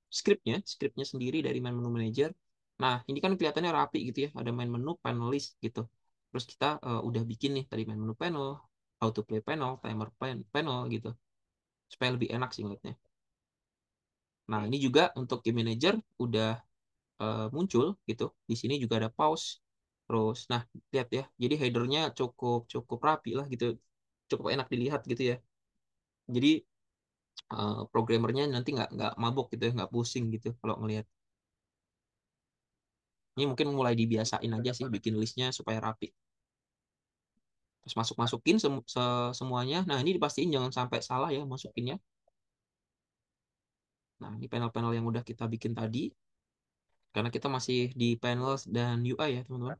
scriptnya sendiri dari main menu manager. Nah, ini kan kelihatannya rapi gitu ya. Ada main menu, panelist gitu. Terus kita udah bikin nih tadi main menu panel, how to play panel, timer panel gitu. Supaya lebih enak sih ngeliatnya. Nah, ini juga untuk game manager udah muncul gitu. Di sini juga ada pause. Terus, nah lihat ya. Jadi headernya cukup cukup rapi lah gitu. Cukup enak dilihat gitu ya. Jadi programmernya nanti nggak mabuk gitu ya, nggak pusing gitu kalau ngelihat. Ini mungkin mulai dibiasain aja sih bikin listnya supaya rapi. Terus masukin semuanya. Nah, ini dipastiin jangan sampai salah ya masukinnya. Nah, ini panel-panel yang udah kita bikin tadi. Karena kita masih di panels dan UI ya, teman-teman.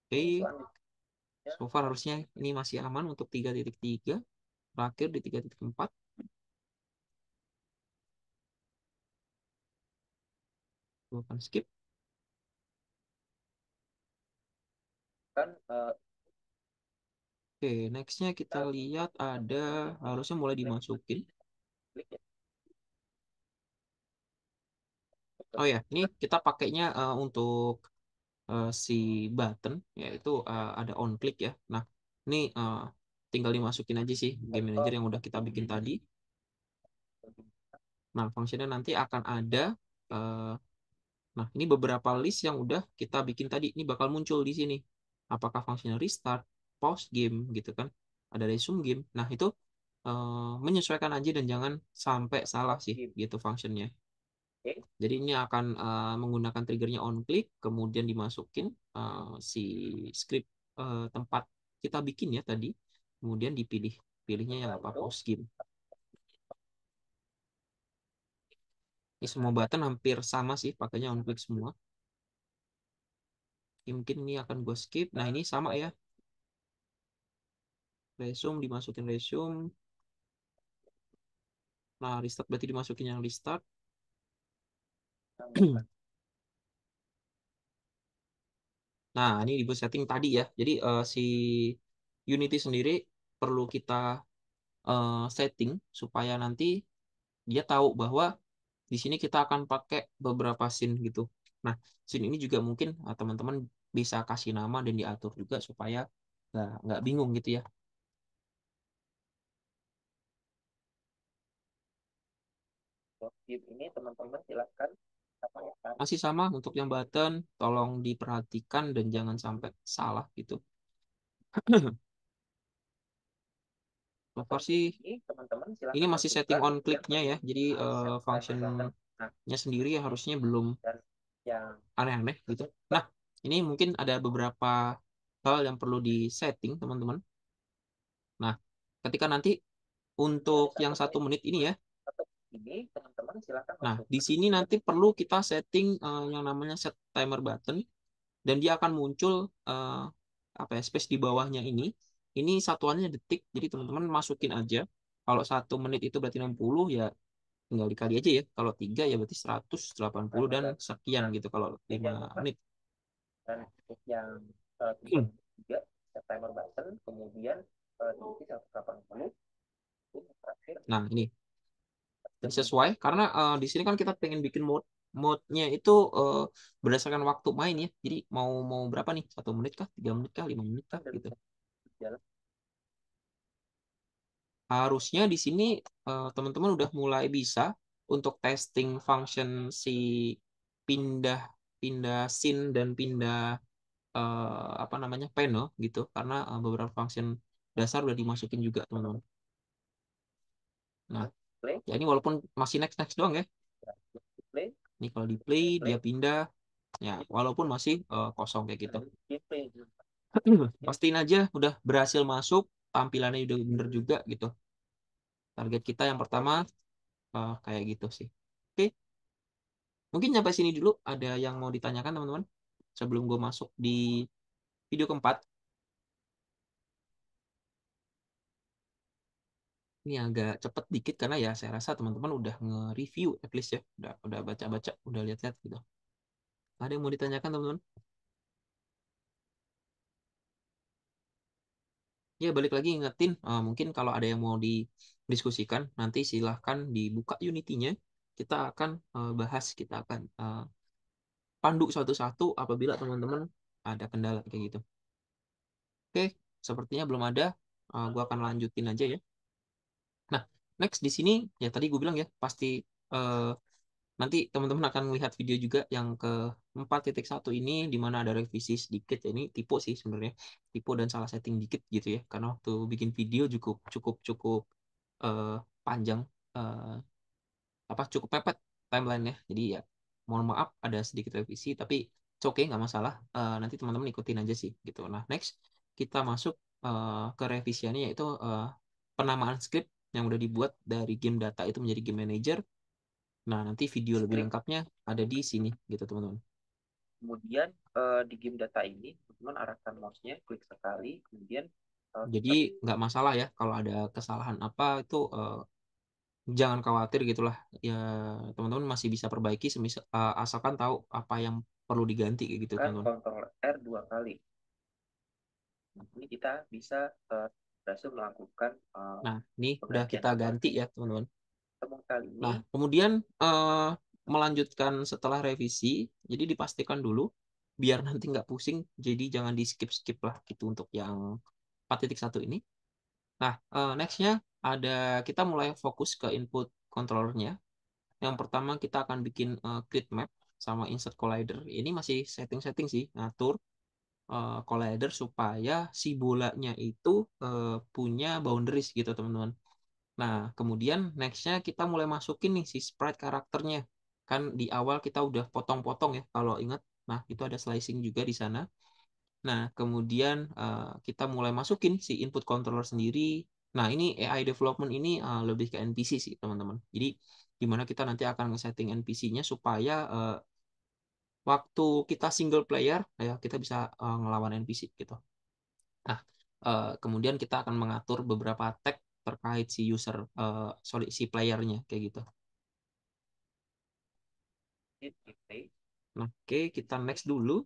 Oke, Selanjutnya, so far harusnya ini masih aman untuk 3.3. Terakhir di 3.4. Gue akan skip. kan Oke, nextnya kita lihat ada harusnya mulai dimasukin. klik ya. Oh ya, ini kita pakainya untuk si button, yaitu ada on click ya. Nah, ini tinggal dimasukin aja sih game manager yang udah kita bikin tadi. Nah, fungsinya nanti akan ada. eh, Nah, ini beberapa list yang udah kita bikin tadi. Ini bakal muncul di sini. Apakah fungsinya restart, pause game gitu kan. Ada resume game. Nah, itu menyesuaikan aja dan jangan sampai salah sih gitu fungsinya. Oke. Jadi ini akan menggunakan triggernya on click, kemudian dimasukin si script tempat kita bikin ya tadi. Kemudian pilihnya yang apa, pause game. Ini semua button hampir sama sih, pakainya on click semua. Mungkin ini akan gue skip. Nah, ini sama ya. Resume, dimasukin resume. Nah, restart berarti dimasukin yang restart. Nah, ini di setting tadi ya. Jadi si Unity sendiri perlu kita setting supaya nanti dia tahu bahwa di sini kita akan pakai beberapa scene gitu. Nah, scene ini juga mungkin teman-teman bisa kasih nama dan diatur juga supaya nggak bingung gitu ya. Game ini teman-teman silahkan tambahkan. Masih sama untuk yang button, tolong diperhatikan dan jangan sampai salah gitu. So far sih Ini teman-teman silahkan ini masih setting tentukan on click-nya ya. Jadi functionnya Nah, sendiri harusnya belum dan yang aneh-aneh gitu. Nah, ini mungkin ada beberapa hal yang perlu di setting teman-teman. Nah, ketika nanti untuk yang 1 menit ini ya. satu ini teman-teman silahkan Nah, masuk di sini nanti perlu kita setting yang namanya set timer button dan dia akan muncul apa ya, space di bawahnya ini. Ini satuannya detik, jadi teman-teman masukin aja. Kalau 1 menit itu berarti 60 ya tinggal dikali aja ya. Kalau 3 ya berarti 180 dan sekian gitu kalau 5 menit. dan untuk yang tiga set timer button kemudian diisi 180 itu terakhir. Nah, ini sesuai karena di sini kan kita pengen bikin mode-nya itu berdasarkan waktu main ya. Jadi mau mau berapa nih? 1 menit kah? 3 menit kah? 5 menit kah? Gitu. Jalan. Harusnya di sini teman-teman udah mulai bisa untuk testing function si pindah pindah scene dan pindah apa namanya panel gitu karena beberapa function dasar udah dimasukin juga teman-teman. Nah, Play, ya ini walaupun masih next next doang ya. play, Ini kalau di play dia pindah ya walaupun masih kosong kayak gitu. play. Pastiin aja udah berhasil masuk, tampilannya udah bener juga gitu. Target kita yang pertama kayak gitu sih. Oke, mungkin sampai sini dulu. Ada yang mau ditanyakan teman-teman? Sebelum gue masuk di video keempat. Ini agak cepet dikit karena ya saya rasa teman-teman udah nge-review at least ya. Udah baca-baca, udah lihat-lihat gitu. Ada yang mau ditanyakan teman-teman? Ya balik lagi ingetin, mungkin kalau ada yang mau didiskusikan, nanti silahkan dibuka Unity-nya. Kita akan bahas, kita akan pandu satu-satu apabila teman-teman ada kendala kayak gitu. Oke, sepertinya belum ada. Gua akan lanjutin aja ya. Nah, next di sini ya tadi gue bilang ya pasti eh, nanti teman-teman akan melihat video juga yang ke 4.1 ini di mana ada revisi sedikit ya. Ini tipe sih sebenarnya, tipe dan salah setting dikit gitu ya. Karena waktu bikin video cukup cukup cukup eh, panjang, eh, apa cukup mepet timeline-nya. Jadi ya mohon maaf ada sedikit revisi, tapi oke nggak masalah. Nanti teman-teman ikutin aja sih gitu. Nah next kita masuk ke revisiannya, yaitu penamaan script yang udah dibuat dari game data itu menjadi game manager. Nah nanti video lebih lengkapnya ada di sini gitu teman-teman. Kemudian di game data ini teman-teman arahkan mouse-nya, klik sekali, kemudian Jadi nggak masalah ya kalau ada kesalahan apa itu, jangan khawatir gitulah ya, teman-teman masih bisa perbaiki asalkan tahu apa yang perlu diganti kayak gitu tekan teman-teman. Ctrl R 2 kali. Nah, ini kita bisa berhasil melakukan Nah ini udah penggantian kita ganti ya teman-teman. teman kali ini. Nah kemudian melanjutkan setelah revisi, jadi dipastikan dulu biar nanti nggak pusing, jadi jangan di skip lah gitu untuk yang 4.1 ini. Nah nextnya ada kita mulai fokus ke input controllernya. Yang pertama kita akan bikin grid map sama insert collider. Ini masih setting-setting sih, ngatur collider supaya si bolanya itu punya boundaries gitu teman-teman. Nah kemudian nextnya kita mulai masukin nih si sprite karakternya. Kan di awal kita udah potong-potong ya kalau ingat. Nah itu ada slicing juga di sana. Nah kemudian kita mulai masukin si input controller sendiri. Nah ini AI development ini lebih ke NPC sih teman-teman. Jadi dimana kita nanti akan nge-setting NPC-nya supaya waktu kita single player ya kita bisa ngelawan NPC gitu. Nah kemudian kita akan mengatur beberapa tag terkait si user, sorry, si playernya kayak gitu. Nah, oke, kita next dulu.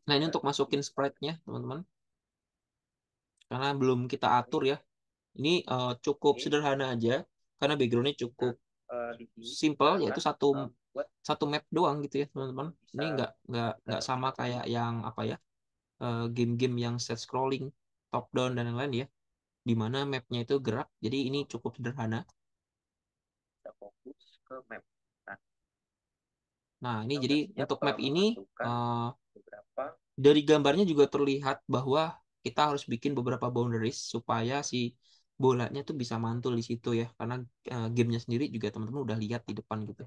Nah ini untuk masukin sprite-nya teman-teman, karena belum kita atur ya. Ini cukup sederhana aja karena backgroundnya cukup simple, yaitu satu map doang gitu ya teman-teman. Ini nggak sama kayak yang apa ya, game-game yang set scrolling top down dan lain-lain ya, di mana mapnya itu gerak. Jadi ini cukup sederhana. Kita fokus ke map. Nah ini jadi untuk map ini beberapa dari gambarnya juga terlihat bahwa kita harus bikin beberapa boundaries supaya si bolanya tuh bisa mantul di situ ya, karena gamenya sendiri juga teman-teman udah lihat di depan gitu.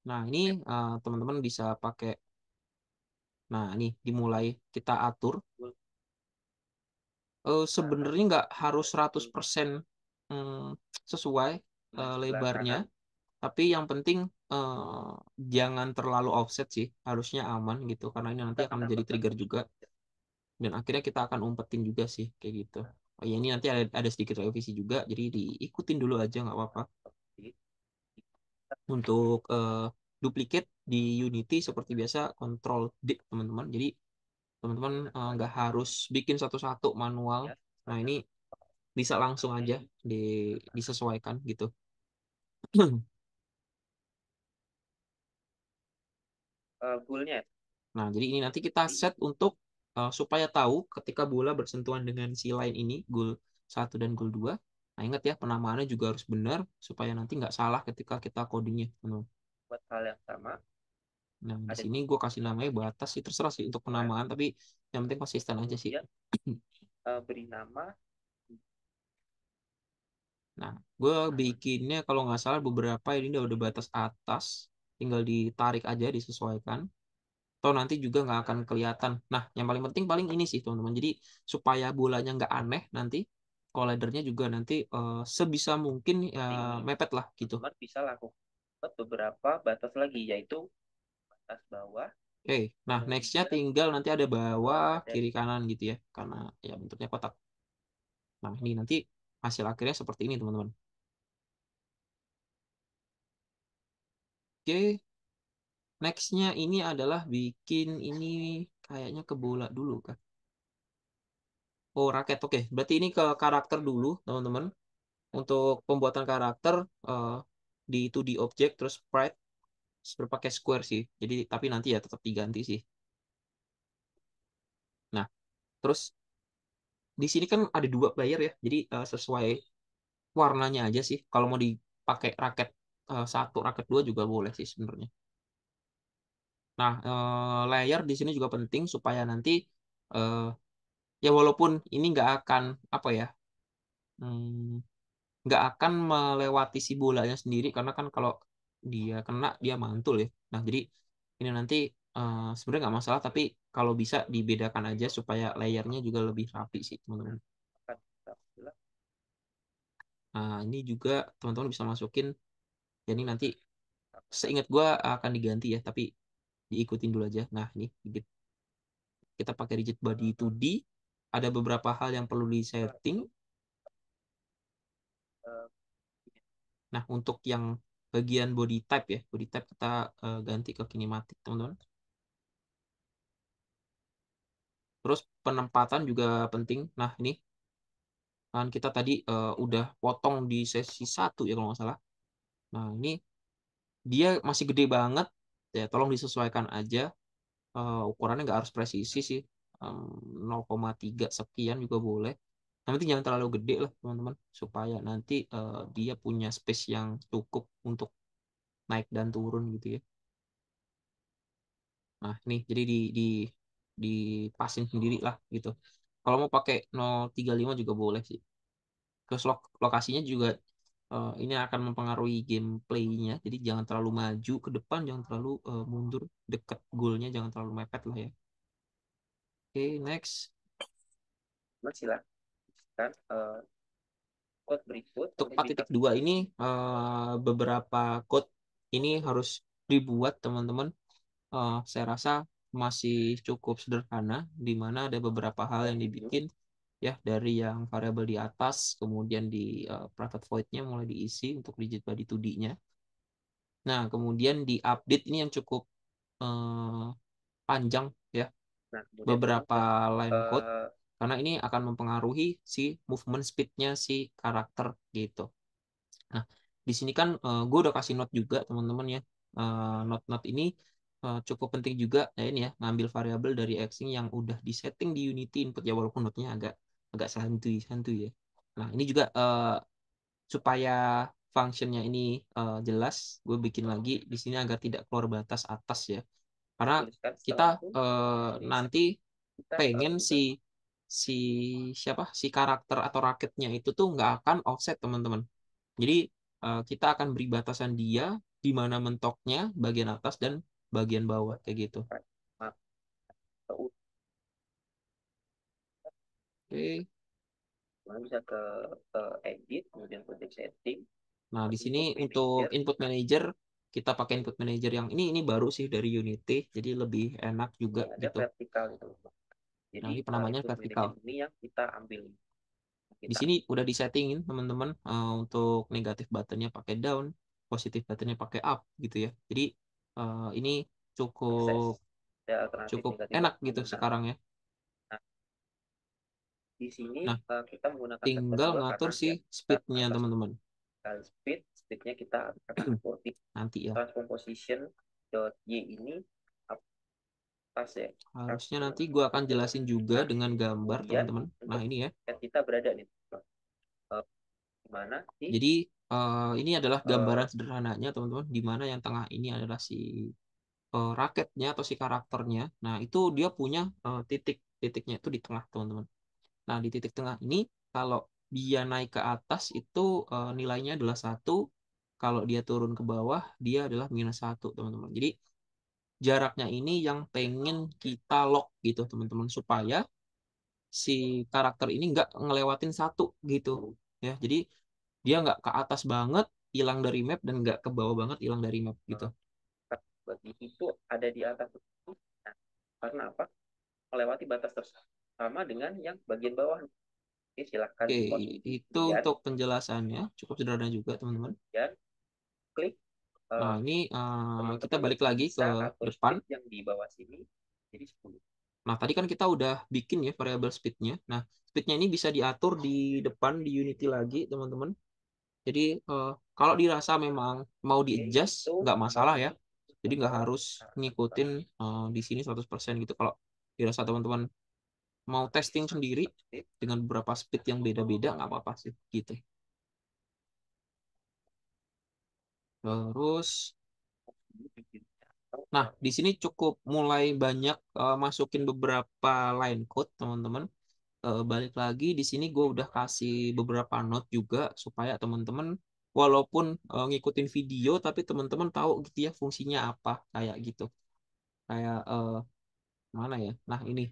Nah ini teman-teman bisa pakai, nah ini dimulai kita atur. Sebenarnya nggak harus 100% sesuai lebarnya, tapi yang penting jangan terlalu offset sih, harusnya aman gitu, karena ini nanti akan menjadi trigger juga. Dan akhirnya kita akan umpetin juga sih kayak gitu. Oh ya ini nanti ada sedikit revisi juga, jadi diikutin dulu aja nggak apa-apa. Untuk duplicate di Unity seperti biasa Ctrl D teman-teman. Jadi teman-teman nggak harus bikin satu-satu manual. Nah ini bisa langsung aja disesuaikan gitu. goalnya. Nah jadi ini nanti kita set untuk supaya tahu ketika bola bersentuhan dengan si line ini, goal 1 dan goal 2. Nah ingat ya, penamaannya juga harus benar supaya nanti nggak salah ketika kita codingnya. Buat hal yang sama. Nah di sini gue kasih namanya batas sih, terserah sih untuk penamaan, tapi yang penting konsisten aja sih. Beri nama. Nah gue bikinnya kalau nggak salah beberapa ini udah batas atas, tinggal ditarik aja disesuaikan. Atau nanti juga nggak akan kelihatan. Nah yang paling penting paling ini sih teman-teman. Jadi supaya bolanya nggak aneh nanti, collidernya juga nanti sebisa mungkin mepet lah gitu. Teman bisa lakukan beberapa batas lagi, yaitu batas bawah. Oke, nah nextnya tinggal nanti ada bawah, kiri, kanan gitu ya, karena ya bentuknya kotak. Nah ini nanti hasil akhirnya seperti ini teman-teman. Oke, nextnya ini adalah bikin ini kayaknya ke bola dulu kan. Oh raket, oke. Berarti ini ke karakter dulu teman-teman. Untuk pembuatan karakter di 2D object terus sprite berpakai square sih. Jadi tapi nanti ya tetap diganti sih. Nah, terus di sini kan ada 2 player ya. Jadi sesuai warnanya aja sih. Kalau mau dipakai raket 1, raket 2 juga boleh sih sebenarnya. Nah, layer di sini juga penting supaya nanti ya walaupun ini nggak akan apa ya, nggak akan melewati si bolanya sendiri karena kan kalau dia kena dia mantul ya. Nah jadi ini nanti sebenarnya nggak masalah tapi kalau bisa dibedakan aja supaya layernya juga lebih rapi sih teman-teman. Nah ini juga teman-teman bisa masukin. Ya ini nanti seingat gue akan diganti ya tapi diikutin dulu aja. Nah ini kita pakai rigid body 2D. Ada beberapa hal yang perlu disetting. Nah, untuk yang bagian body type ya, body type kita ganti ke kinematik, teman-teman. Terus penempatan juga penting. Nah, ini kan kita tadi udah potong di sesi 1 ya kalau nggak salah. Nah, ini dia masih gede banget. Ya, tolong disesuaikan aja. Ukurannya nggak harus presisi sih. 0,3 sekian juga boleh. Yang penting jangan terlalu gede lah, teman-teman. Supaya nanti dia punya space yang cukup untuk naik dan turun gitu ya. Nah, ini jadi dipasin sendiri lah gitu. Kalau mau pakai 035 juga boleh sih. Terus lokasinya juga ini akan mempengaruhi gameplaynya. Jadi jangan terlalu maju ke depan, jangan terlalu mundur dekat goalnya, jangan terlalu mepet lah ya. Oke, next. Silakan code berikut Untuk 4.2 ini beberapa code ini harus dibuat teman-teman. Saya rasa masih cukup sederhana, di mana ada beberapa hal yang dibikin ya dari yang variabel di atas, kemudian di private void-nya mulai diisi untuk rigid body 2D-nya. Nah, kemudian di update ini yang cukup eh, panjang ya, Nah, kemudian beberapa untuk line code, karena ini akan mempengaruhi si movement speed-nya si karakter gitu. Nah, di sini kan gue udah kasih note juga teman-teman ya. Note-note ini cukup penting juga. Ya ini ya, ngambil variabel dari Xing yang udah disetting di Unity input ya walaupun note-nya agak agak santuy ya. Nah, ini juga supaya functionnya ini jelas, gue bikin lagi di sini agar tidak keluar batas atas ya. Karena kita nanti pengen si si siapa si karakter atau raketnya itu tuh nggak akan offset teman-teman. Jadi kita akan beri batasan dia di mana mentoknya bagian atas dan bagian bawah kayak gitu. Oke. Bisa ke edit, kemudian project setting. Nah, di sini untuk input manager kita pakai input manager yang ini baru sih dari Unity, jadi lebih enak juga ada gitu. vertikal itu. Jadi Nah, ini penamanya vertikal. Ini yang kita ambil. Di sini udah disettingin teman-teman untuk negatif buttonnya pakai down, positif buttonnya pakai up gitu ya. Jadi ini cukup enak gitu sekarang ya. Nah, di sini Nah, kita menggunakan tinggal ngatur si speednya teman-teman. Speednya kita akan atur di nanti ya. transform position .y ini pas ya. Harusnya nanti gue akan jelasin juga dengan gambar teman-teman. Nah ini ya. Kita berada di mana? Jadi ini adalah gambaran sederhananya teman-teman. Di mana yang tengah ini adalah si raketnya atau si karakternya. Nah itu dia punya titiknya itu di tengah teman-teman. Nah di titik tengah ini kalau dia naik ke atas itu nilainya adalah 1. Kalau dia turun ke bawah dia adalah -1 teman-teman. Jadi jaraknya ini yang pengen kita lock gitu teman-teman supaya si karakter ini nggak ngelewatin 1 gitu ya. Jadi dia nggak ke atas banget hilang dari map dan nggak ke bawah banget hilang dari map gitu. Bagi itu ada di atas. Nah, karena apa? Melewati batas tersebut sama dengan yang bagian bawah. Oke, silakan. Oke, itu untuk penjelasannya cukup sederhana juga teman-teman. Dan klik. Nah ini kita balik lagi ke depan. Yang di bawah sini jadi 10. Nah tadi kan kita udah bikin ya variabel speednya. Nah speednya ini bisa diatur di depan di Unity lagi teman-teman. Jadi kalau dirasa memang mau di adjust nggak masalah ya. Jadi nggak harus ngikutin di sini 100% gitu. Kalau dirasa teman-teman mau testing sendiri dengan beberapa speed yang beda-beda nggak apa-apa sih gitu. Terus, nah di sini cukup mulai banyak masukin beberapa line code teman-teman. balik lagi di sini gue udah kasih beberapa note juga supaya teman-teman walaupun ngikutin video tapi teman-teman tahu gitu ya fungsinya apa kayak gitu. Kayak mana ya? Nah, ini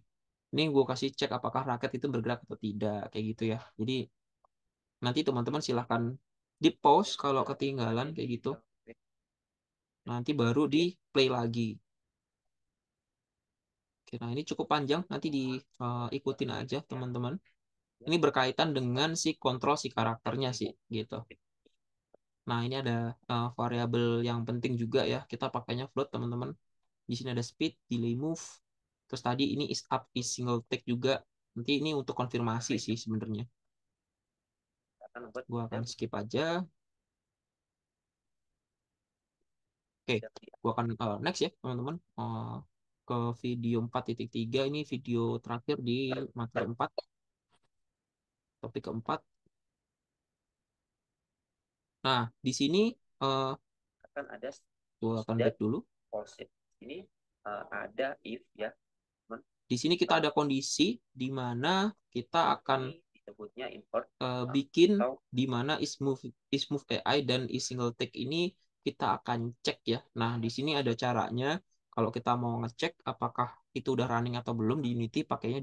gue kasih cek apakah raket itu bergerak atau tidak kayak gitu ya. Jadi nanti teman-teman silahkan di pause kalau ketinggalan kayak gitu. Nanti baru di play lagi. Oke, nah ini cukup panjang, nanti diikutin aja teman-teman. Ini berkaitan dengan si kontrol si karakternya sih, gitu. Nah ini ada variabel yang penting juga ya. Kita pakainya float teman-teman. Di sini ada speed, delay move. Terus tadi ini is up, is single take juga. Nanti ini untuk konfirmasi sih sebenarnya. Gua akan skip aja. Oke, gua akan next ya teman-teman. Ke video 4.3 ini video terakhir di materi 4. Topik keempat. Nah, di sini akan ada gua akan back dulu. false. Ini ada if ya. Di sini kita ada kondisi di mana kita akan disebutnya import bikin di mana is move AI dan is single take ini kita akan cek ya. Nah, di sini ada caranya. Kalau kita mau ngecek apakah itu udah running atau belum di Unity pakainya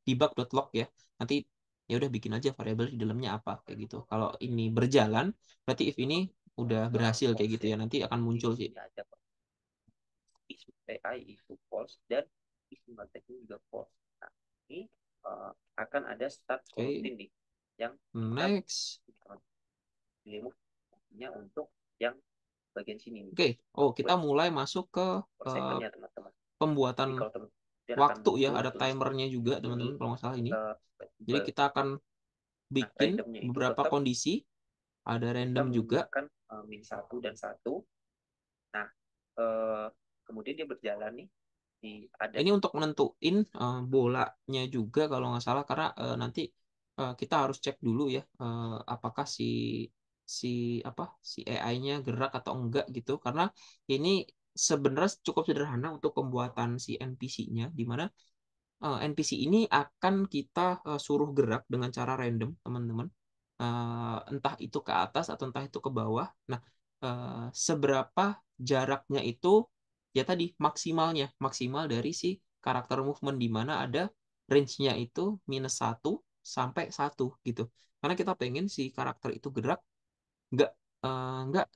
debug.log ya. Nanti ya udah bikin aja variabel di dalamnya apa kayak gitu. Kalau ini berjalan berarti if ini udah berhasil kayak gitu ya. Nanti akan muncul sih. Is AI itu false dan is single take juga false. Nah, ini akan ada start coroutine nih yang next nya untuk yang bagian sini. Oke, kita mulai masuk ke pembuatan waktu ya, ada timernya juga teman-teman kalau nggak salah ini. Jadi kita akan bikin beberapa kondisi, ada random juga. Min 1 dan 1. Nah, kemudian dia berjalan nih. Ini untuk menentuin bolanya juga kalau nggak salah karena nanti kita harus cek dulu ya apakah si AI-nya gerak atau enggak gitu karena ini sebenarnya cukup sederhana untuk pembuatan si NPC-nya di mana NPC ini akan kita suruh gerak dengan cara random teman-teman entah itu ke atas atau entah itu ke bawah. Nah, seberapa jaraknya itu ya tadi maksimal dari si karakter movement di mana ada range-nya itu -1 sampai 1 gitu. Karena kita pengen si karakter itu gerak nggak nggak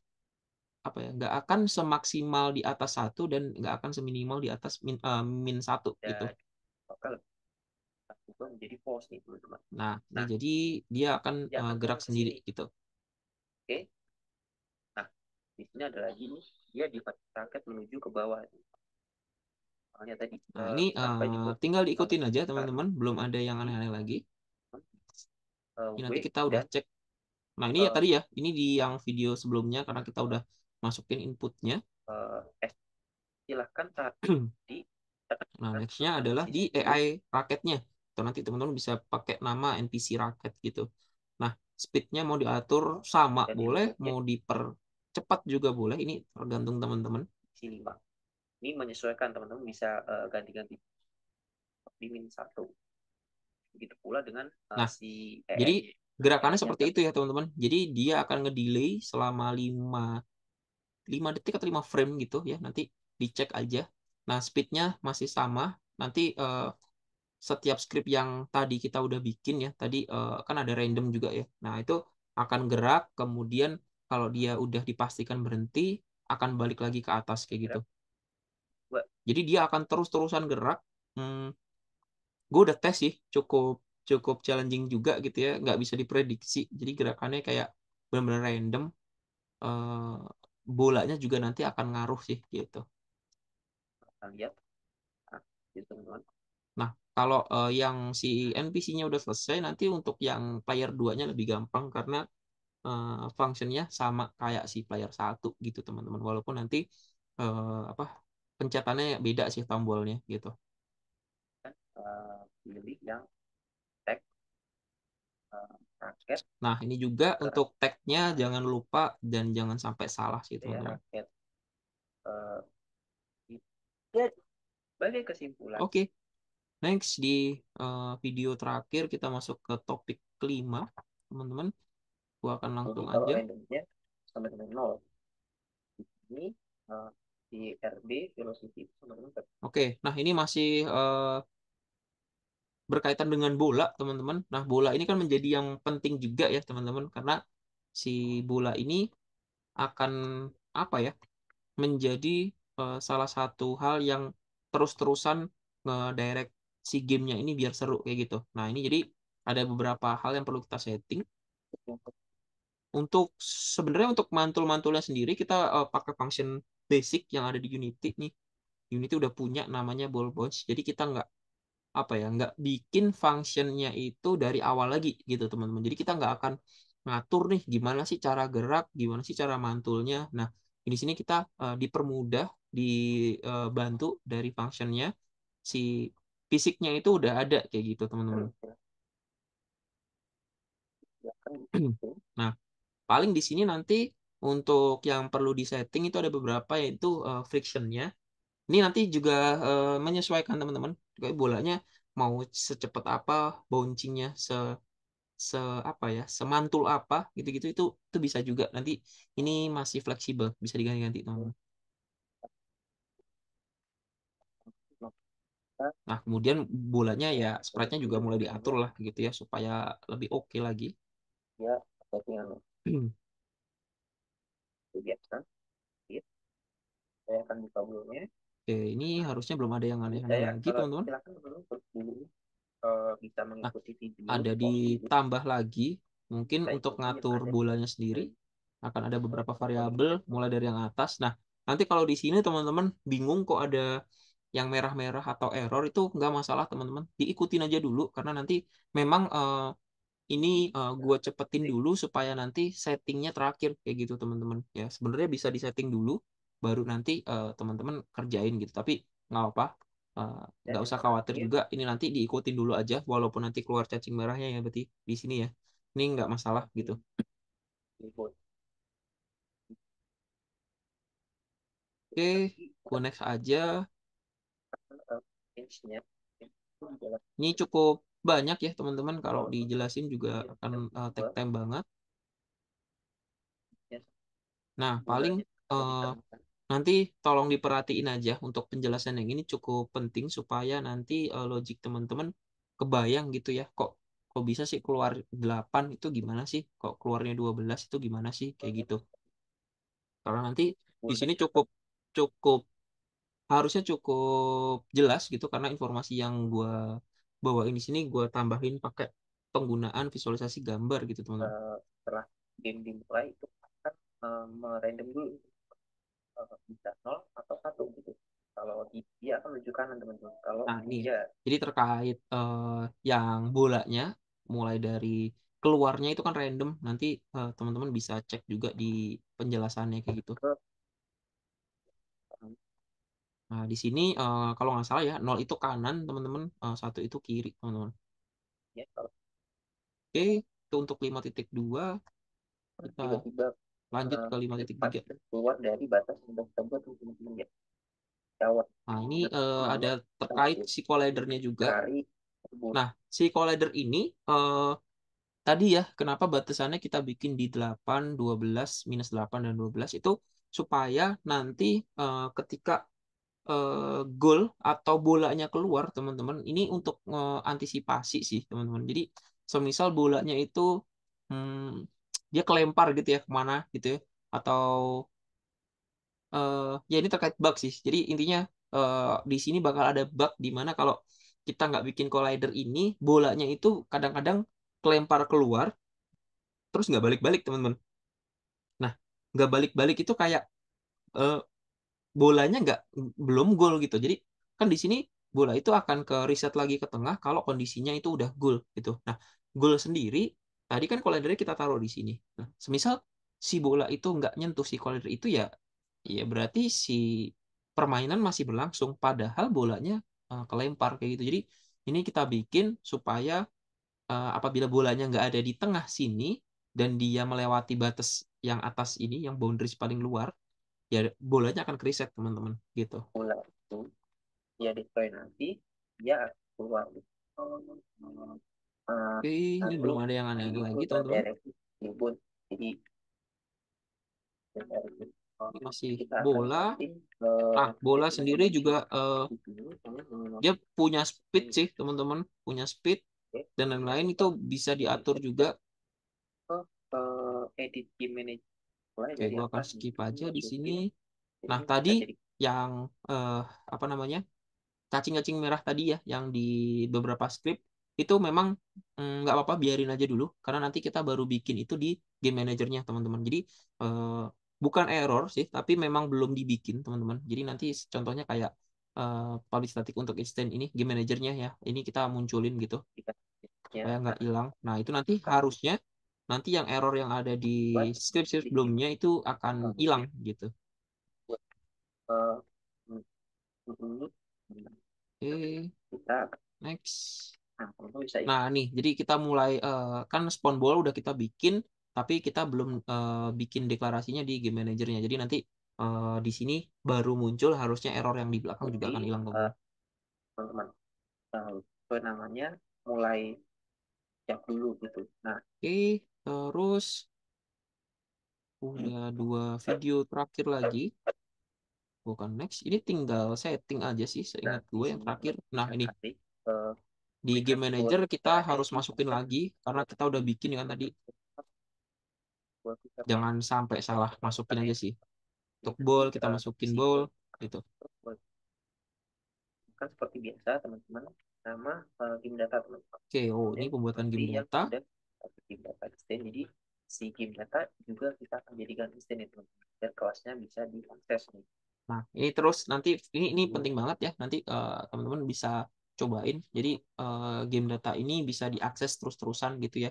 apa ya nggak akan semaksimal di atas 1 dan nggak akan seminimal di atas -1 gitu. Menjadi false nih teman-teman. Nah, jadi dia akan gerak sendiri gitu. Oke. Nah, di sini ada lagi nih dia di raket menuju ke bawah. Makanya tadi. Nah, ini tinggal diikutin aja teman-teman, belum ada yang aneh-aneh lagi. Ini nanti kita udah cek. Nah, ini ya tadi ya, ini di yang video sebelumnya karena kita udah masukin inputnya. Silahkan di. Nah, nextnya adalah di AI raketnya. Atau nanti teman-teman bisa pakai nama NPC raket gitu. Nah, speednya mau diatur sama boleh, mau dipercepat juga boleh. Ini tergantung teman-teman. Ini menyesuaikan teman-teman bisa ganti-ganti di -1. Begitu pula dengan si AI. Jadi gerakannya seperti itu ya teman-teman. Jadi dia akan ngedelay selama 5 detik atau 5 frame gitu ya. Nanti dicek aja. Nah, speednya masih sama. Nanti setiap script yang tadi kita udah bikin ya, tadi kan ada random juga ya. Nah, itu akan gerak, kemudian kalau dia udah dipastikan berhenti, akan balik lagi ke atas kayak gitu. Jadi dia akan terus-terusan gerak. Gue udah tes sih, cukup challenging juga gitu ya, nggak bisa diprediksi. Jadi gerakannya kayak benar-benar random. Bolanya juga nanti akan ngaruh sih gitu. Lihat. Gitu teman-teman. Nah, kalau yang si NPC-nya udah selesai, nanti untuk yang player 2-nya lebih gampang karena functionnya sama kayak si player 1 gitu teman-teman. Walaupun nanti pencetannya beda sih tombolnya gitu. Pilih yang tag raket. Nah, ini juga untuk tag-nya jangan lupa dan jangan sampai salah sih teman-teman. Raket. Sebagai kesimpulan. Oke. Next di video terakhir kita masuk ke topik kelima, teman-teman. Gua akan Jadi langsung kalau aja. randomnya sama dengan 0. Ini di RB velocity itu sama dengan Oke, nah ini masih berkaitan dengan bola, teman-teman. Nah, bola ini kan menjadi yang penting juga ya, teman-teman, karena si bola ini akan apa ya? Menjadi salah satu hal yang terus-terusan nge-direct si gamenya ini biar seru kayak gitu. Nah, ini jadi ada beberapa hal yang perlu kita setting. Untuk sebenarnya untuk mantul-mantulnya sendiri kita pakai function basic yang ada di Unity nih. Unity udah punya namanya ball bounce. Jadi kita nggak bikin functionnya itu dari awal lagi gitu teman-teman. Jadi kita nggak akan ngatur nih gimana sih cara gerak, gimana sih cara mantulnya. Nah, di sini kita dipermudah, dibantu dari functionnya si fisiknya itu udah ada kayak gitu teman-teman. Nah, paling di sini nanti untuk yang perlu disetting itu ada beberapa yaitu frictionnya. Ini nanti juga menyesuaikan teman-teman. Kayak bolanya mau secepat apa, bouncingnya se apa ya, semantul apa gitu-gitu itu bisa juga. Nanti ini masih fleksibel, bisa diganti-ganti teman-teman. Nah, kemudian bolanya ya sprite-nya juga mulai diatur lah gitu ya supaya lebih oke lagi. ya settingan biasa. Saya akan buka dulunya. Oke, ini harusnya belum ada yang aneh-aneh Saya lagi teman-teman. silakan teman-teman terus dulu bisa Nah, mengikuti video. ada ditambah lagi mungkin Kita untuk ikuti ngatur ada bolanya sendiri akan ada beberapa variabel mulai dari yang atas. Nah, nanti kalau di sini teman-teman bingung kok ada yang merah-merah atau error itu nggak masalah teman-teman, diikutin aja dulu karena nanti memang ini gue cepetin dulu supaya nanti settingnya terakhir kayak gitu teman-teman ya. Sebenarnya bisa disetting dulu baru nanti teman-teman kerjain gitu, tapi nggak apa, dan nggak yang usah khawatir terakhir juga, ini nanti diikutin dulu aja walaupun nanti keluar cacing merahnya ya, berarti di sini ya ini nggak masalah gitu. keyboard. Oke, gue next aja. Range-nya itu adalah Ini cukup banyak ya teman-teman, kalau dijelasin juga akan take time banget. Nah, paling nanti tolong diperhatiin aja untuk penjelasan yang ini cukup penting supaya nanti logik teman-teman kebayang gitu ya. Kok bisa sih keluar 8 itu gimana sih? Kok keluarnya 12 itu gimana sih? Kayak gitu. Karena nanti di sini cukup cukup harusnya cukup jelas gitu karena informasi yang gue bawain di sini gue tambahin pakai penggunaan visualisasi gambar gitu teman-teman. setelah game dimulai itu akan merandom dulu bisa 0 atau 1 gitu. Kalau dia akan menuju kanan teman-teman. Kalau Nah, ini dia jadi terkait yang bolanya mulai dari keluarnya itu kan random. Nanti teman-teman bisa cek juga di penjelasannya kayak gitu. ke Nah, di sini kalau nggak salah ya 0 itu kanan teman-teman, 1 itu kiri teman-teman. ya kalau Oke, itu untuk 5.2 kita tiba-tiba lanjut ke 5.3. keluar dari batas yang sudah kita buat teman-teman ya. Jawab Nah, ini ada terkait si collidernya juga. cari Nah, si collider ini tadi ya, kenapa batasannya kita bikin di 8, 12, -8, dan 12 itu supaya nanti ketika gol atau bolanya keluar, teman-teman, ini untuk antisipasi sih, teman-teman. Jadi, semisal bolanya itu dia kelempar gitu ya, kemana gitu ya, atau ya ini terkait bug sih. Jadi, intinya di sini bakal ada bug di mana kalau kita nggak bikin collider ini, bolanya itu kadang-kadang kelempar keluar, terus nggak balik-balik teman-teman. Nah, nggak balik-balik itu kayak eh, bolanya belum gol gitu. Jadi kan di sini bola itu akan ke reset lagi ke tengah kalau kondisinya itu udah gol gitu. Nah, gol sendiri tadi kan collidernya kita taruh di sini. Nah, semisal si bola itu nggak nyentuh si collider itu ya, ya berarti si permainan masih berlangsung. Padahal bolanya kelempar kayak gitu. Jadi ini kita bikin supaya apabila bolanya nggak ada di tengah sini dan dia melewati batas yang atas ini, yang boundaries paling luar, ya bolanya akan kereset teman-teman gitu. bola itu dia deploy nanti dia keluar. Oke, ini belum ada yang aneh lagi teman-teman. Jadi Ini masih kita akan bola. setting, Nah, bola setting sendiri juga ini, dia punya speed sih teman-teman, punya speed oke. dan lain-lain itu bisa diatur juga. Ke edit game manager mulai Oke, dari gua akan atas skip ini, aja di masukin. sini. Jadi Nah, kita tadi jadi yang apa namanya? Cacing-cacing merah tadi ya yang di beberapa script itu memang nggak apa-apa, biarin aja dulu karena nanti kita baru bikin itu di game manajernya teman-teman. Jadi eh, bukan error sih, tapi memang belum dibikin teman-teman. Jadi nanti contohnya kayak public static untuk extend ini game manajernya ya, ini kita munculin gitu kita supaya nggak nah, hilang. Nah itu nanti harusnya nanti yang error yang ada di buat script di sebelumnya itu akan hilang gitu. buat ini Oke, kita next. kamu bisa Nah, nih, jadi kita mulai kan spawn bola udah kita bikin, tapi kita belum bikin deklarasinya di game manajernya. Jadi nanti di sini baru muncul, harusnya error yang di belakang juga akan hilang, teman-teman. teman-teman namanya mulai siap dulu gitu. Nah, Oke, terus udah 2 video terakhir lagi. Bukan next, ini tinggal setting aja sih, seingat gue yang terakhir. Nah, ini di game manager kita harus masukin lagi karena kita udah bikin kan tadi. Jangan sampai salah masukin aja sih. Untuk ball kita masukin ball gitu. kan seperti biasa teman-teman, nama game data teman-teman. Oke, oh ini pembuatan game Yang data. ada game data extend. Jadi si game data juga kita akan jadikan extend ya teman-teman, biar kelasnya bisa diakses nih. Nah, ini terus nanti ini penting banget ya. Nanti teman-teman bisa cobain. Jadi game data ini bisa diakses terus-terusan gitu ya.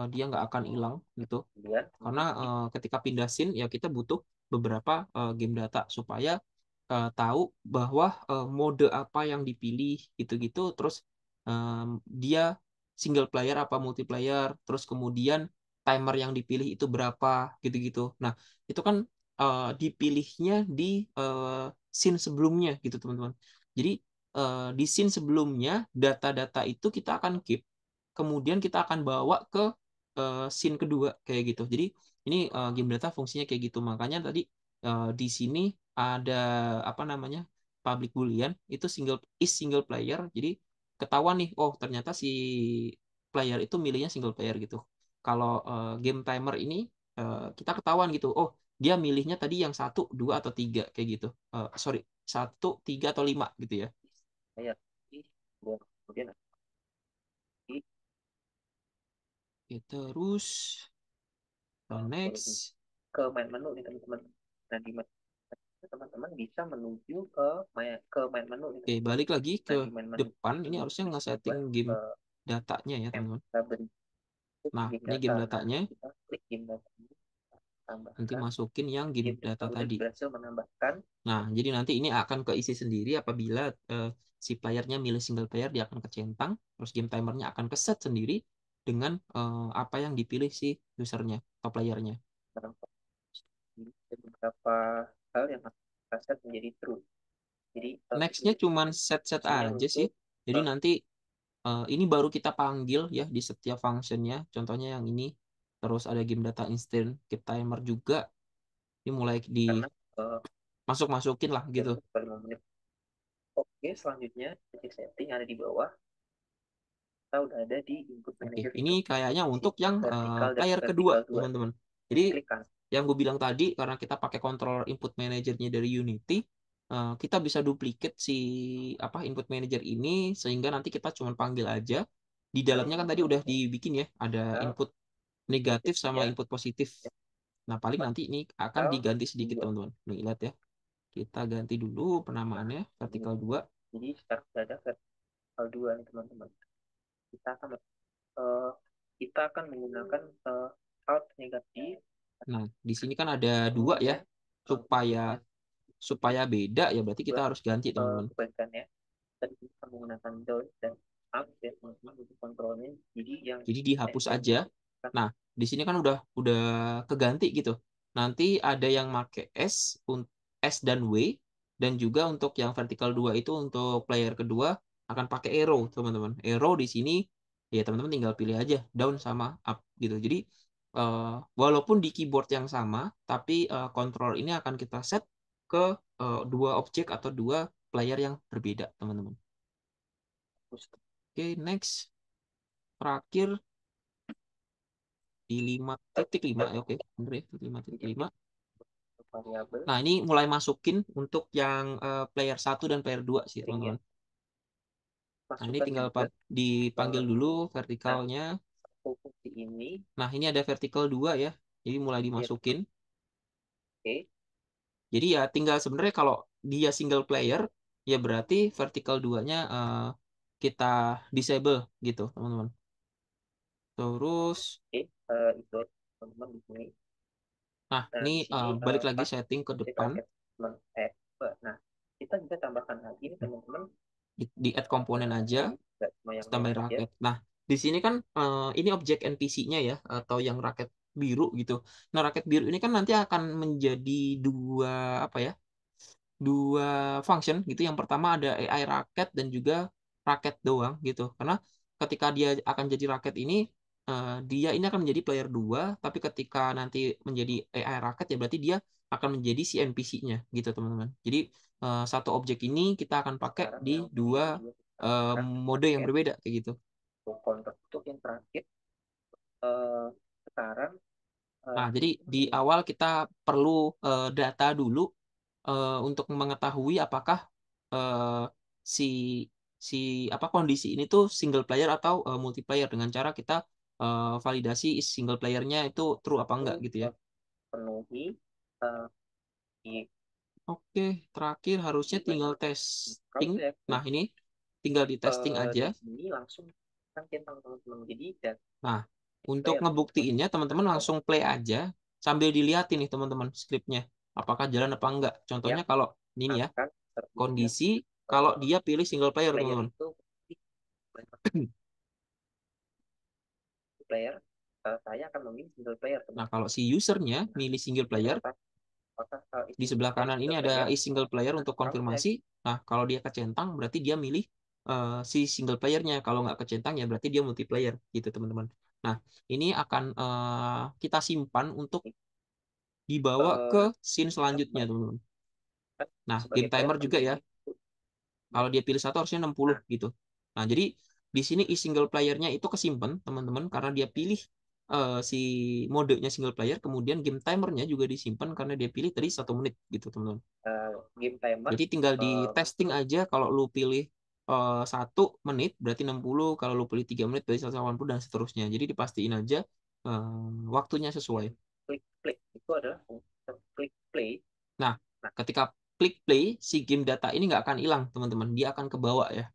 Dia nggak akan hilang gitu. Kemudian Karena ketika pindah scene ya kita butuh beberapa game data supaya tahu bahwa mode apa yang dipilih gitu-gitu. Terus dia single player apa multiplayer. Terus kemudian timer yang dipilih itu berapa gitu-gitu. Nah, itu kan dipilihnya di scene sebelumnya gitu teman-teman. Jadi di scene sebelumnya data-data itu kita akan keep, kemudian kita akan bawa ke scene kedua kayak gitu. Jadi ini game data fungsinya kayak gitu. Makanya tadi di sini ada apa namanya public boolean itu single player. Jadi ketahuan nih, oh ternyata si player itu milihnya single player gitu. Kalau game timer ini kita ketahuan gitu, oh dia milihnya tadi yang 1, 2 atau 3 kayak gitu. Sorry, 1, 3 atau 5 gitu ya. kayak kemudian Oke, terus next. ke main menu nih teman-teman. Nah, di teman-teman bisa menuju ke main menu nih. Oke, balik lagi ke Nah, di main menu depan. Ini harusnya nge-setting game datanya ya teman-teman. Nah, ini game datanya. Kita klik game data ini, tambahkan. Nanti masukin yang game data tadi. Berhasil menambahkan. Nah, jadi nanti ini akan keisi sendiri apabila si playernya milih single player, dia akan kecentang. Terus game timernya akan keset sendiri dengan apa yang dipilih si usernya atau playernya. Beberapa hal yang kita set menjadi true. Jadi Nextnya cuman set-set aja sih. Jadi nanti ini baru kita panggil ya di setiap functionnya. Contohnya yang ini. Terus ada game data instant, game timer juga. Ini mulai di masuk-masukin lah gitu. Oke, selanjutnya titik setting ada di bawah. Kita udah ada di input manager. Ini kayaknya untuk yang player kedua, teman-teman. Jadi yang gue bilang tadi, karena kita pakai controller input manajernya dari Unity, kita bisa duplicate si input manager ini sehingga nanti kita cuma panggil aja. Di dalamnya kan tadi udah dibikin ya, ada input negatif sama input positif. Nah, paling nanti ini akan diganti sedikit, teman-teman. Nih, lihat ya. Kita ganti dulu penamaannya vertikal 2. Jadi start ada vertikal 2 nih, teman-teman. Kita akan menggunakan alt negatif. Nah, di sini kan ada 2 ya. Supaya beda ya berarti kita harus ganti, teman-teman. Kebaikannya tadi kita menggunakan dot dan up ya teman-teman untuk kontrolnya. Jadi dihapus aja. Nah, di sini kan udah keganti gitu. Nanti ada yang make S dan W, dan juga untuk yang vertikal 2 itu untuk player kedua akan pakai arrow, teman-teman. Arrow di sini ya teman-teman tinggal pilih aja down sama up gitu. Jadi walaupun di keyboard yang sama, tapi control ini akan kita set ke dua objek atau dua player yang berbeda, teman-teman. Oke, next. Terakhir di 5.5 ya, oke, bener ya, 5.5. variabel. Nah, ini mulai masukin untuk yang player 1 dan player 2 sih, teman-teman. Nah, ini Masukkan tinggal juga dipanggil dulu vertikalnya. fungsi ini. Nah, ini ada vertical 2 ya. Jadi mulai dimasukin. Oke. Jadi ya tinggal sebenarnya kalau dia single player, ya berarti vertical 2-nya kita disable gitu, teman-teman. Terus, Oke, itu teman-teman di sini. nah Nah, ini di sini balik lagi pas setting ke di depan. paket nah, kita bisa tambahkan lagi nih teman-teman. Di add komponen aja. Nggak cuma yang Tambah aja. raket. Nah, di sini kan ini objek NPC-nya ya, atau yang raket biru gitu. Nah, raket biru ini kan nanti akan menjadi dua apa ya? Dua function gitu. Yang pertama ada AI raket dan juga raket doang gitu. Karena ketika dia akan jadi raket ini dia ini akan menjadi player 2, tapi ketika nanti menjadi AI raket ya berarti dia akan menjadi si NPC-nya gitu, teman-teman. Jadi satu objek ini kita akan pakai Sekarang di yang dua ini juga mode yang berbeda kayak gitu. untuk yang terakhir sekarang Nah, jadi di awal kita perlu data dulu untuk mengetahui apakah eh, si si apa kondisi ini tuh single player atau multiplayer dengan cara kita validasi single playernya itu true apa enggak gitu ya. penuhi di Oke, terakhir harusnya tinggal testing. Nah, ini tinggal di testing aja. di sini langsung kan centang teman-teman. Jadi dan Nah, untuk ngebuktiinnya teman-teman langsung play aja sambil dilihatin nih teman-teman skripnya. Apakah jalan apa enggak. Contohnya kalau ini ya, akan kondisi kalau dia pilih single player, player teman-teman. itu player saya akan memilih single player. Nah, kalau si usernya milih single player, di sebelah kanan ini ada is single player untuk konfirmasi. Nah, kalau dia kecentang, berarti dia milih si single playernya. Kalau nggak kecentang, ya berarti dia multiplayer, gitu teman-teman. Nah, ini akan kita simpan untuk dibawa ke scene selanjutnya, teman-teman. Nah, game timer juga ya. Kalau dia pilih satu harusnya 60 gitu. Nah, jadi di sini is single playernya itu kesimpan, teman-teman, karena dia pilih si modenya single player, kemudian game timernya juga disimpan karena dia pilih tadi 1 menit gitu, teman-teman. Game timer. Jadi tinggal di testing aja kalau lu pilih 1 menit berarti 60, kalau lu pilih 3 menit berarti 180 dan seterusnya. Jadi dipastiin aja waktunya sesuai. Klik play itu adalah klik play. Nah, ketika klik play, si game data ini nggak akan hilang, teman-teman. Dia akan ke bawah ya.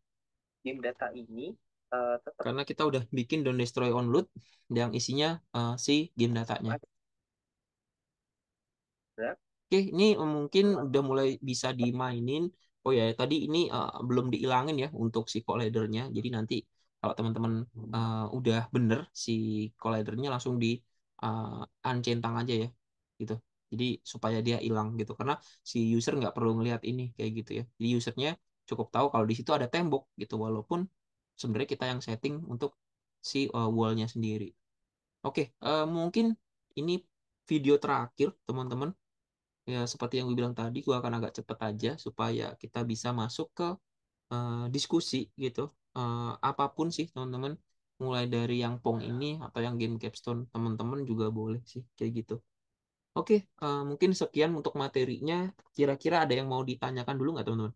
Game data ini tetap Karena kita udah bikin don't destroy on load yang isinya si game datanya. Oke, ini mungkin udah mulai bisa dimainin. Oh ya, tadi ini belum dihilangin ya untuk si collidernya. Jadi nanti kalau teman-teman udah bener si collidernya langsung di uncentang aja ya, gitu. Jadi supaya dia hilang gitu. Karena si user nggak perlu ngelihat ini kayak gitu ya. Jadi usernya cukup tahu kalau di situ ada tembok gitu. Walaupun sebenarnya kita yang setting untuk si wallnya sendiri. Oke, mungkin ini video terakhir teman-teman. Ya, seperti yang gue bilang tadi, gue akan agak cepet aja supaya kita bisa masuk ke diskusi gitu. Apapun sih, teman-teman. Mulai dari yang Pong ini atau yang game Capstone, teman-teman juga boleh sih, kayak gitu. Oke, mungkin sekian untuk materinya. Kira-kira ada yang mau ditanyakan dulu nggak, teman-teman?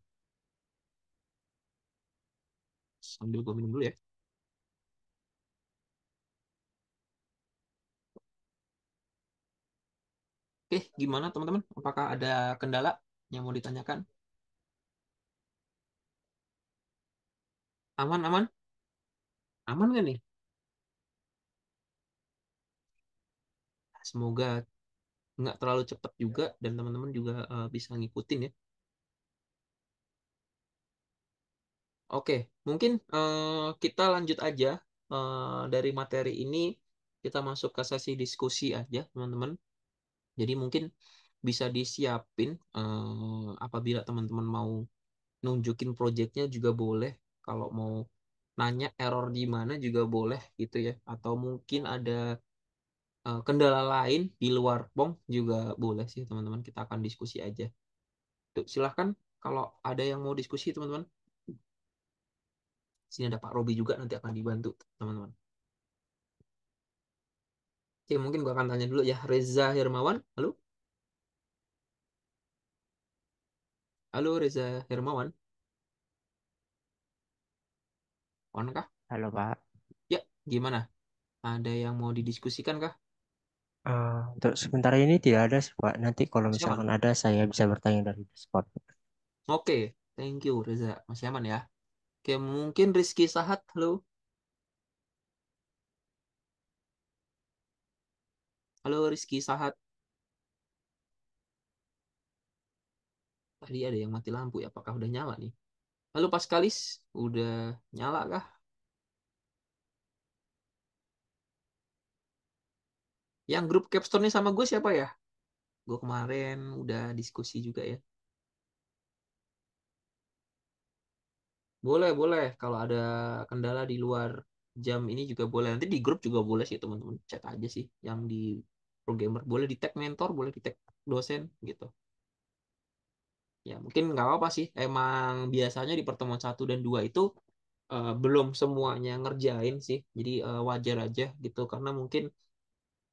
Sambil gue minum dulu ya. Oke, gimana teman-teman? Apakah ada kendala yang mau ditanyakan? Aman, aman? Aman nggak nih? Semoga nggak terlalu cepat juga dan teman-teman juga bisa ngikutin ya. Oke, mungkin kita lanjut aja dari materi ini kita masuk ke sesi diskusi aja, teman-teman. Jadi mungkin bisa disiapin apabila teman-teman mau nunjukin proyeknya juga boleh Kalau mau nanya error di mana juga boleh gitu ya. Atau mungkin ada kendala lain di luar POM juga boleh sih teman-teman. Kita akan diskusi aja. Tuh, silahkan kalau ada yang mau diskusi teman-teman. Sini ada Pak Robi juga nanti akan dibantu teman-teman. Oke, mungkin gua akan tanya dulu ya. Reza Hermawan, halo? Halo Reza Hermawan, on kah? Halo Pak. Ya, gimana? Ada yang mau didiskusikan kah? Untuk sementara ini tidak ada sih Pak. Nanti kalau Masih aman? misalkan ada saya bisa bertanya dari Discord. Oke, thank you Reza. Masih aman ya? Oke, mungkin Rizky Sahat, halo? Halo Rizky Sahat. Tadi ada yang mati lampu ya, apakah udah nyala nih? Halo Paskalis, udah nyala kah? Yang grup capstone-nya sama gue siapa ya? Gue kemarin udah diskusi juga ya. Boleh, boleh. Kalau ada kendala di luar jam ini juga boleh. Nanti di grup juga boleh sih teman-teman. Chat aja sih. Yang di programmer. Boleh di tag mentor, boleh di tag dosen gitu. Ya mungkin nggak apa-apa sih. Emang biasanya di pertemuan 1 dan 2 itu belum semuanya ngerjain sih. Jadi wajar aja gitu. Karena mungkin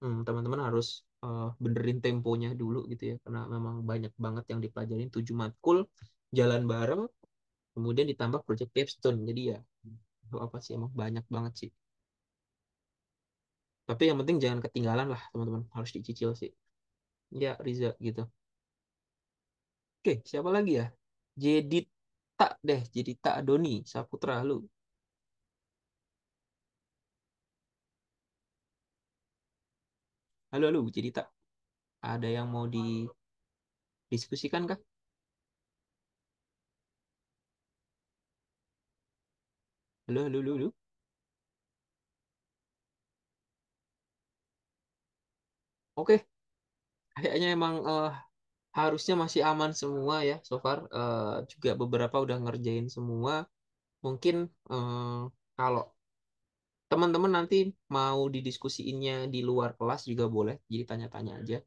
teman-teman harus benerin temponya dulu gitu ya. Karena memang banyak banget yang dipelajarin 7 matkul. Jalan bareng. Kemudian ditambah project capstone. Jadi ya apa sih emang banyak banget sih. Tapi yang penting jangan ketinggalan lah teman-teman. Harus dicicil sih. Ya Riza gitu. Oke, siapa lagi ya? Jedita deh. Jedita Doni. Saputra lu. Halo lu Jedita. Ada yang mau didiskusikan kah? Halo, halo, halo, halo. Oke, kayaknya emang harusnya masih aman semua ya so far. Juga beberapa udah ngerjain semua. Mungkin kalau teman-teman nanti mau didiskusiinnya di luar kelas juga boleh. Jadi tanya-tanya aja,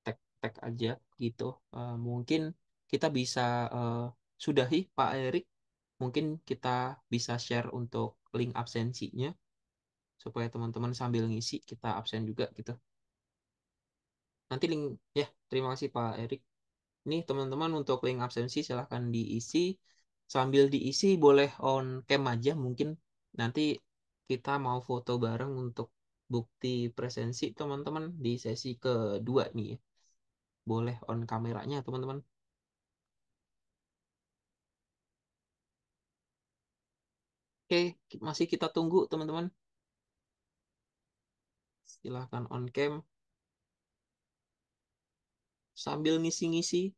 tag-tag aja gitu. Mungkin kita bisa eh, sudahi Pak Erik. Mungkin kita bisa share untuk link absensinya supaya teman-teman sambil ngisi kita absen juga gitu. Nanti link ya, terima kasih Pak Erik. Nih teman-teman untuk link absensi silahkan diisi. Sambil diisi boleh on cam aja mungkin nanti kita mau foto bareng untuk bukti presensi teman-teman di sesi kedua nih ya. Boleh on kameranya teman-teman. Oke, masih kita tunggu teman-teman. Silahkan on cam sambil ngisi-ngisi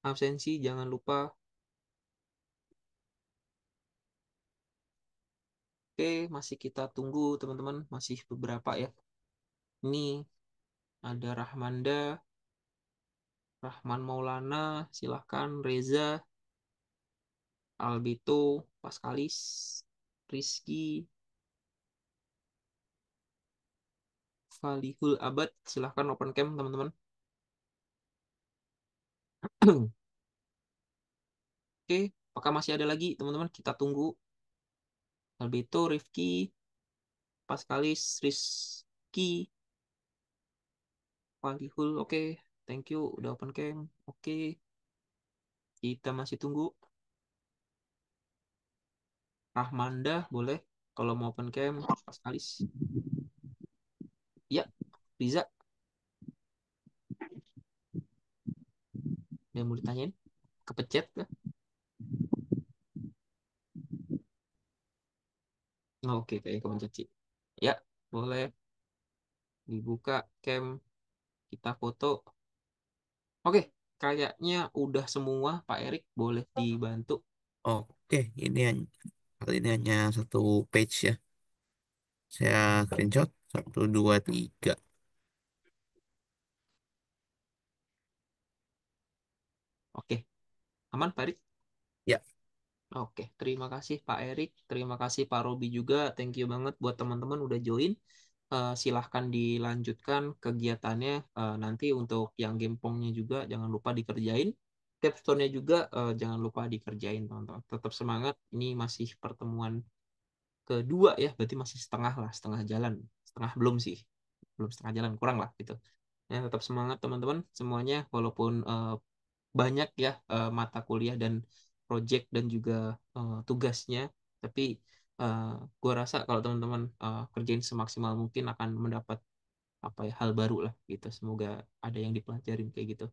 absensi jangan lupa. Oke, masih kita tunggu teman-teman, masih beberapa ya. Ini ada Rahmanda, Rahman Maulana, silahkan Reza, Albito, Paskalis, Rizky, Falihul Abad, silahkan open cam teman-teman. Oke, apakah masih ada lagi teman-teman? Kita tunggu. Albito, Rifki, Paskalis, Rizky, Falihul, oke. Thank you, udah open cam. Oke, kita masih tunggu. Rahmanda, boleh. Kalau mau open cam, Paskalis. Ya, Riza, yang mau ditanyain? Kepecet kah? Oh, oke, kayaknya kepencet sih. Ya, boleh dibuka cam, kita foto. Oke, kayaknya udah semua, Pak Erik. Boleh dibantu. Oke, kali ini hanya satu page ya. Saya screenshot 1, 2, 3. Oke, aman, Pak Erik? Ya, Oke, terima kasih Pak Erik, terima kasih Pak Robi juga. Thank you banget buat teman-teman udah join. Silahkan dilanjutkan kegiatannya. Nanti untuk yang gempongnya juga jangan lupa dikerjain. Capstone-nya juga jangan lupa dikerjain, teman-teman. Tetap semangat. Ini masih pertemuan kedua ya, berarti masih setengah lah, setengah jalan. Setengah belum sih, belum setengah jalan, kurang lah gitu. Ya, tetap semangat teman-teman semuanya, walaupun banyak ya mata kuliah dan project dan juga tugasnya, tapi uh, gue rasa kalau teman-teman kerjain semaksimal mungkin akan mendapat apa ya, hal baru lah gitu. Semoga ada yang dipelajarin kayak gitu.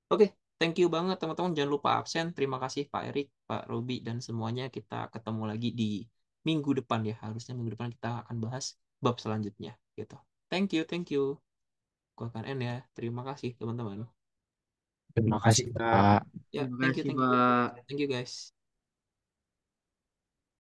Oke, thank you banget teman-teman. Jangan lupa absen. Terima kasih Pak Erik, Pak Robi dan semuanya. Kita ketemu lagi di minggu depan ya. Harusnya minggu depan kita akan bahas bab selanjutnya gitu. Thank you, thank you. Gue akan end ya. Terima kasih teman-teman. Terima Terima kasih, kasih, Kak. Pak. Ya, Terima thank you, kasih, thank you. Pak. Thank you guys.